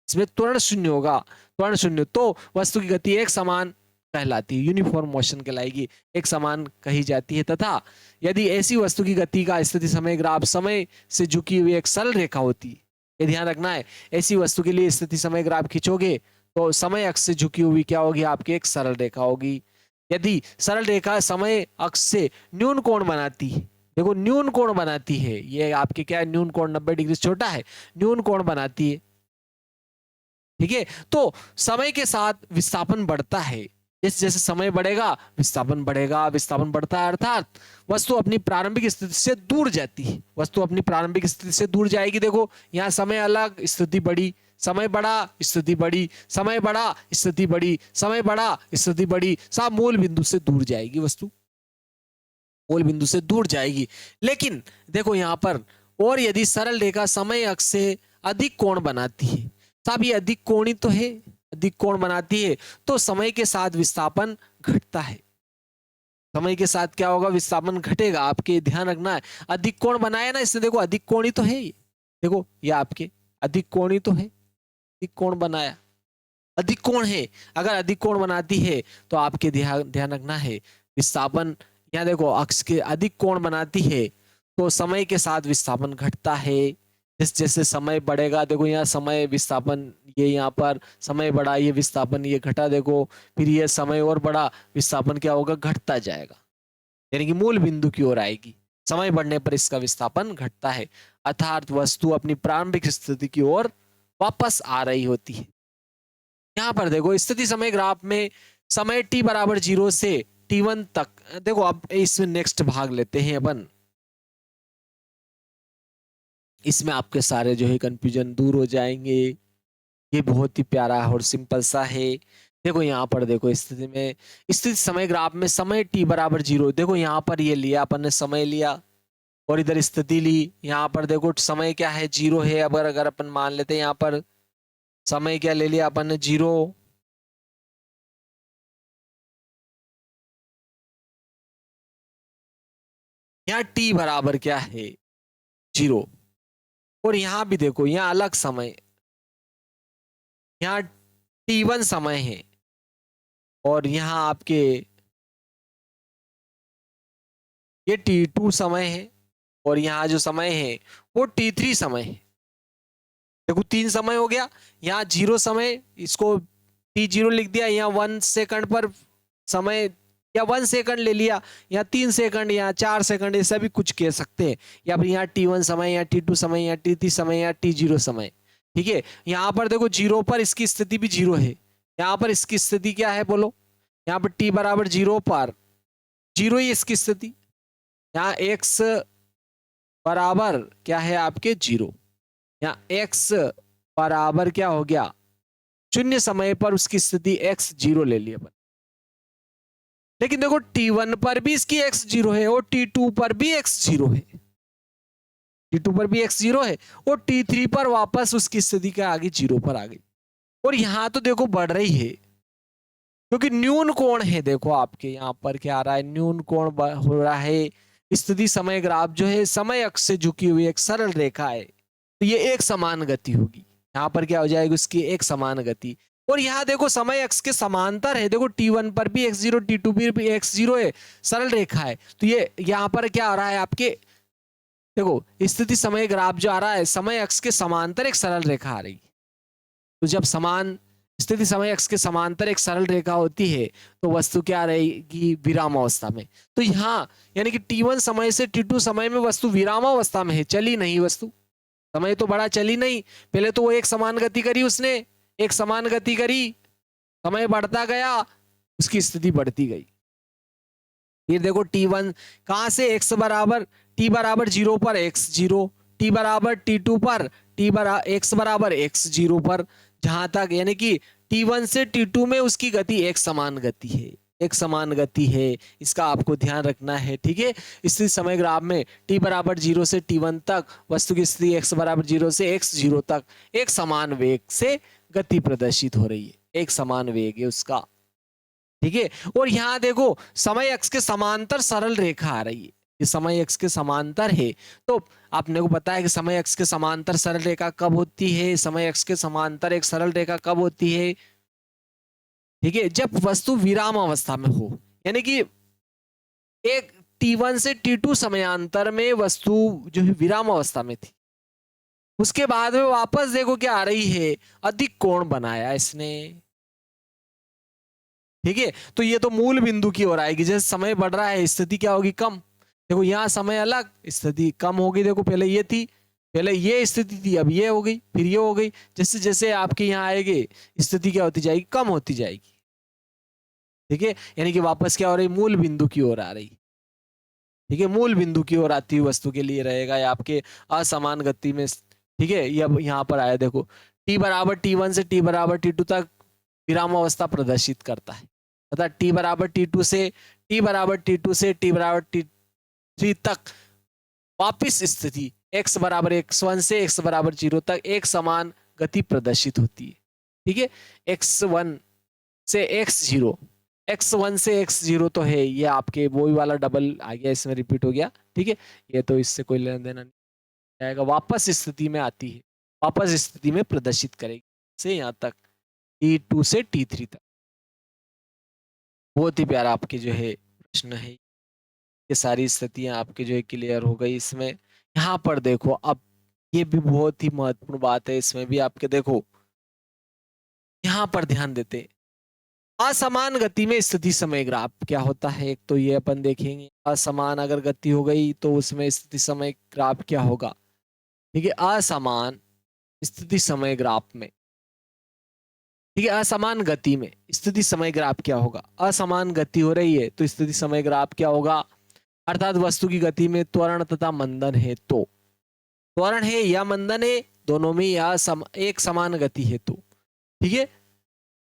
इसमें त्वरण शून्य होगा, त्वरण शून्य, तो वस्तु की गति एक समान कहलाती है, यूनिफॉर्म मोशन कहलाएगी, एक समान कही जाती है। तथा यदि ऐसी वस्तु की गति का स्थिति समय ग्राफ समय से झुकी हुई एक सरल रेखा होती है, ये ध्यान रखना है, ऐसी वस्तु के लिए स्थिति समय ग्राफ खींचोगे तो समय अक्ष से झुकी हुई क्या होगी, आपकी एक सरल रेखा होगी। यदि सरल रेखा समय अक्ष से न्यून कोण बनाती है, देखो न्यून कोण बनाती है, ये आपके क्या है, न्यून कोण 90 डिग्री छोटा है, न्यून कोण बनाती है। ठीक है, तो समय के साथ विस्थापन बढ़ता है, जैसे जैसे समय बढ़ेगा विस्थापन बढ़ेगा, विस्थापन बढ़ता है अर्थात वस्तु अपनी प्रारंभिक स्थिति से दूर जाती है, वस्तु अपनी प्रारंभिक स्थिति से दूर जाएगी। देखो यहाँ समय अलग, स्थिति बड़ी, समय बड़ा, स्थिति बड़ी, समय बड़ा, स्थिति बड़ी, समय बड़ा, स्थिति बड़ी, सब मूल बिंदु से दूर जाएगी, वस्तु मूल बिंदु से दूर जाएगी। लेकिन देखो यहाँ पर, और यदि सरल रेखा समय अक्ष से अधिक कोण बनाती है, साहब ये अधिक कोणी तो है, अधिक कोण बनाती है, तो समय के साथ विस्थापन घटता है। समय के साथ क्या होगा, विस्थापन घटेगा, आपके ध्यान रखना है। अधिक कोण बनाया ना इसने, देखो अधिक कोणी तो है ये, देखो ये आपके अधिक कोणी तो है, अधिक कोण बनाया, अधिक कोण है, अगर अधिक कोण बनाती है तो आपके ध्यान रखना है विस्थापन, यहाँ देखो अक्ष के अधिक कोण बनाती है तो समय के साथ विस्थापन घटता है। जैसे जैसे समय बढ़ेगा, देखो यहाँ समय विस्थापन, ये यहाँ पर समय बढ़ा, ये विस्थापन ये घटा, देखो फिर ये समय और बढ़ा, विस्थापन क्या होगा, घटता जाएगा, यानी कि मूल बिंदु की ओर आएगी। समय बढ़ने पर इसका विस्थापन घटता है, अर्थात वस्तु अपनी प्रारंभिक स्थिति की ओर वापस आ रही होती है। यहाँ पर देखो स्थिति समय ग्राफ में समय t बराबर 0 से t1 तक, देखो अब इसमें नेक्स्ट भाग लेते हैं अपन, इसमें आपके सारे जो है कंफ्यूजन दूर हो जाएंगे। ये बहुत ही प्यारा और सिंपल सा है। देखो यहाँ पर देखो स्थिति में, स्थिति समय ग्राफ में समय t बराबर 0, देखो यहाँ पर ये लिया अपन ने, समय लिया और इधर स्थिति ली, यहाँ पर देखो समय क्या है, 0 है। अब अगर अपन मान लेते हैं यहाँ पर समय क्या ले लिया अपन ने, 0, यहाँ t बराबर क्या है, 0, और यहाँ भी देखो यहाँ अलग समय, यहाँ t1 समय है और यहाँ आपके ये t2 समय है और यहाँ जो समय है वो t3 समय है। देखो 3 समय हो गया, यहाँ 0 समय, इसको t0 लिख दिया, यहाँ 1 सेकंड पर समय या 1 सेकंड ले लिया, या 3 सेकंड या 4 सेकंड, ऐसा भी कुछ कह सकते हैं, या फिर यहाँ t1 समय या t2 समय या t3 समय या t0 समय। ठीक है, यहाँ पर देखो 0 पर इसकी स्थिति भी 0 है, यहाँ पर इसकी स्थिति क्या है बोलो, यहाँ पर t बराबर 0 पर 0 ही इसकी स्थिति, यहाँ x बराबर क्या है आपके 0, यहाँ x बराबर क्या हो गया, 0 समय पर उसकी स्थिति x 0 ले लिया अपन। लेकिन देखो t1 पर भी इसकी x 0 है और t2 पर भी x 0 है, t2 पर भी x 0 है और t3 पर वापस उसकी स्थिति क्या आ गई, 0 पर आ गई। और यहां तो देखो बढ़ रही है क्योंकि न्यून कोण है, देखो आपके यहाँ पर क्या आ रहा है, न्यून कोण हो रहा है। स्थिति समय ग्राफ जो है समय अक्ष से झुकी हुई एक सरल रेखा है, तो ये एक समान गति होगी, यहाँ पर क्या हो जाएगी उसकी एक समान गति। और यहाँ देखो समय x के समांतर है, देखो t1 पर भी x0, t2 पर भी x0 है, सरल रेखा है। तो ये यहाँ पर क्या आ रहा है आपके, देखो स्थिति समय ग्राफ जो आ रहा है, समय x के समांतर एक सरल रेखा आ रही है। तो जब समान स्थिति समय x के समांतर एक सरल रेखा होती है तो वस्तु क्या रहेगी, विराम अवस्था में। तो यहाँ यानी कि t1 समय से t2 समय में वस्तु विराम अवस्था में है, चली नहीं वस्तु, समय तो बड़ा चली नहीं। पहले तो वो एक समान गति करी उसने, एक समान गति करी, समय बढ़ता गया, उसकी स्थिति बढ़ती गई। फिर देखो t1 कहां से x बराबर t बराबर 0 पर x0, t बराबर t2 पर x बराबर x0 पर, जहां तक यानी कि t1 से t2 में उसकी गति एक समान गति है, एक समान गति है, इसका आपको ध्यान रखना है। ठीक है, स्थिति समय ग्राफ में t बराबर 0 से t1 तक वस्तु की स्थिति x बराबर 0 से x0 तक एक समान वेग से गति प्रदर्शित हो रही है, एक समान वेग है उसका। ठीक है, और यहां देखो समय x के समांतर सरल रेखा आ रही है, ये समय x के समांतर है। तो आपने को पता है कि समय x के समांतर सरल रेखा कब होती है, समय x के समांतर एक सरल रेखा कब होती है, ठीक है, जब वस्तु विराम अवस्था में हो, यानी कि एक t1 से t2 समयांतर में वस्तु जो है विराम अवस्था में थी, उसके बाद में वापस देखो क्या आ रही है, अधिक कोण बनाया इसने। ठीक है, तो ये तो मूल बिंदु की ओर आएगी, जैसे समय बढ़ रहा है स्थिति क्या होगी, कम। देखो यहाँ समय अलग, स्थिति कम होगी, देखो पहले ये थी, पहले ये स्थिति थी, अब ये हो गई, फिर ये हो गई, जैसे जैसे आपके यहाँ आएगी स्थिति क्या होती जाएगी, कम होती जाएगी। ठीक है, यानी कि वापस क्या हो रही, मूल बिंदु की ओर आ रही। ठीक है, मूल बिंदु की ओर आती हुई वस्तु के लिए रहेगा या आपके असमान गति में। ठीक है, ये अब यहाँ पर आया, देखो t बराबर t1 से t बराबर t2 तक विराम अवस्था प्रदर्शित करता है, तथा t बराबर t2 से t बराबर t2 से t बराबर t3 तक वापिस स्थिति x बराबर x1 से x बराबर 0 तक एक समान गति प्रदर्शित होती है। ठीक है, x1 से x0, x1 से x0 तो है, ये आपके वही वाला डबल आ गया, इसमें रिपीट हो गया। ठीक है, ये तो इससे कोई लेना देना नहीं आएगा, वापस स्थिति में आती है, वापस स्थिति में प्रदर्शित करेगी से यहाँ तक t2 से t3 तक। बहुत ही प्यारा आपके जो है प्रश्न है, ये सारी स्थितियां आपके जो है क्लियर हो गई। इसमें यहाँ पर देखो, अब ये भी बहुत ही महत्वपूर्ण बात है, इसमें भी आपके देखो यहाँ पर ध्यान देते, असमान गति में स्थिति समय ग्राफ क्या होता है, एक तो ये अपन देखेंगे, असमान अगर गति हो गई तो उसमें स्थिति समय ग्राफ क्या होगा। ठीक है, असमान स्थिति समय ग्राफ में, ठीक है, असमान गति में स्थिति समय ग्राफ क्या होगा, असमान गति हो रही है तो स्थिति समय ग्राफ क्या होगा, अर्थात वस्तु की गति में त्वरण तथा मंदन है, तो त्वरण है या मंदन है, दोनों में या एक समान गति है तो। ठीक है,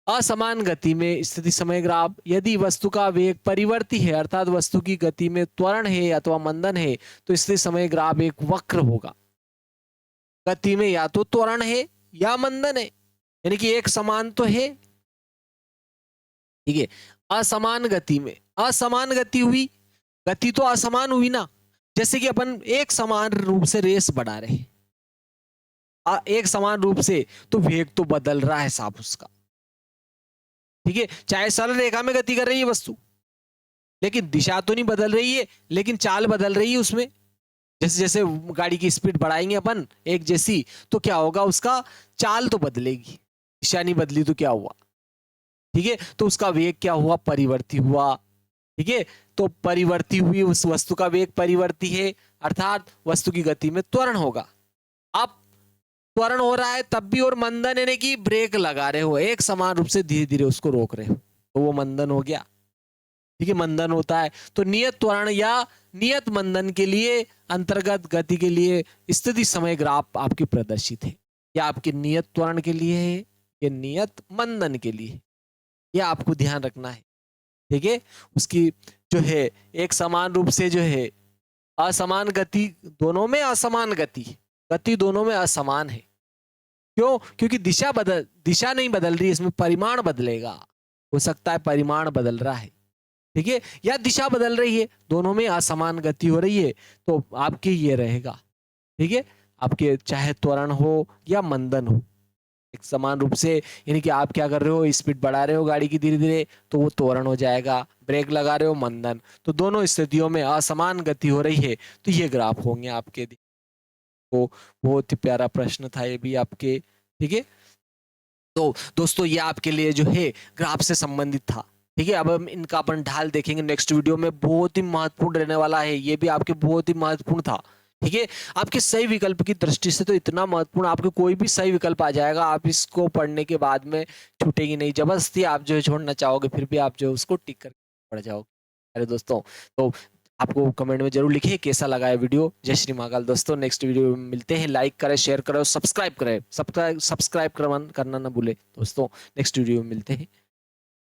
असमान गति में स्थिति समय ग्राफ, यदि वस्तु का वेग परिवर्ती है अर्थात वस्तु की गति में त्वरण है अथवा मंदन है तो स्थिति समय ग्राफ एक वक्र होगा, गति में या तो त्वरण है या मंदन है, यानी कि एक समान तो है। ठीक है, असमान गति में, असमान गति हुई, गति तो असमान हुई ना, जैसे कि अपन एक समान रूप से रेस बढ़ा रहे, एक समान रूप से, तो वेग तो बदल रहा है साहब उसका। ठीक है, चाहे सरल रेखा में गति कर रही है वस्तु, लेकिन दिशा तो नहीं बदल रही है, लेकिन चाल बदल रही है उसमें। जैसे जैसे गाड़ी की स्पीड बढ़ाएंगे अपन एक जैसी, तो क्या होगा, उसका चाल तो बदलेगी, दिशा नहीं बदली तो क्या हुआ। ठीक है, तो उसका वेग क्या हुआ, परिवर्ती हुआ। ठीक है, तो परिवर्ती हुई उस वस्तु का वेग परिवर्ती है, अर्थात वस्तु की गति में त्वरण होगा। अब त्वरण हो रहा है तब भी, और मंदन यानी कि ब्रेक लगा रहे हो, एक समान रूप से धीरे धीरे उसको रोक रहे हो, तो वो मंदन हो गया। ठीक है, मंदन होता है तो नियत त्वरण या नियत मंदन के लिए, अंतर्गत गति के लिए स्थिति समय ग्राफ आपकी प्रदर्शित है, या आपके नियत त्वरण के लिए है, या नियत मंदन के लिए, यह आपको ध्यान रखना है। ठीक है, उसकी जो है एक समान रूप से जो है, असमान गति, दोनों में असमान गति, गति दोनों में असमान है। क्यों, क्योंकि दिशा नहीं बदल रही, इसमें परिमाण बदलेगा, हो सकता है परिमाण बदल रहा है। ठीक है, या दिशा बदल रही है, दोनों में असमान गति हो रही है, तो आपके ये रहेगा। ठीक है, आपके चाहे त्वरण हो या मंदन हो, एक समान रूप से, यानी कि आप क्या कर रहे हो, स्पीड बढ़ा रहे हो गाड़ी की धीरे धीरे तो वो त्वरण हो जाएगा, ब्रेक लगा रहे हो मंदन, तो दोनों स्थितियों में असमान गति हो रही है तो ये ग्राफ होंगे आपके। तो बहुत ही प्यारा प्रश्न था ये भी आपके, ठीक है। तो दोस्तों ये आपके लिए जो है ग्राफ से संबंधित था, ठीक है। अब हम इनका अपन ढाल देखेंगे नेक्स्ट वीडियो में, बहुत ही महत्वपूर्ण रहने वाला है ये भी आपके, बहुत ही महत्वपूर्ण था, ठीक है। आपके सही विकल्प की दृष्टि से तो इतना महत्वपूर्ण, आपके कोई भी सही विकल्प आ जाएगा, आप इसको पढ़ने के बाद में छूटेगी नहीं, जबरदस्ती आप जो है छोड़ना चाहोगे फिर भी आप जो है उसको टिक करके पढ़ जाओगे। अरे दोस्तों, तो आपको कमेंट में जरूर लिखिए कैसा लगा है वीडियो। जय श्री महाकाल दोस्तों, नेक्स्ट वीडियो में मिलते हैं। लाइक करें, शेयर करें, सब्सक्राइब करें, सब्सक्राइब करना ना भूले दोस्तों। नेक्स्ट वीडियो में मिलते हैं।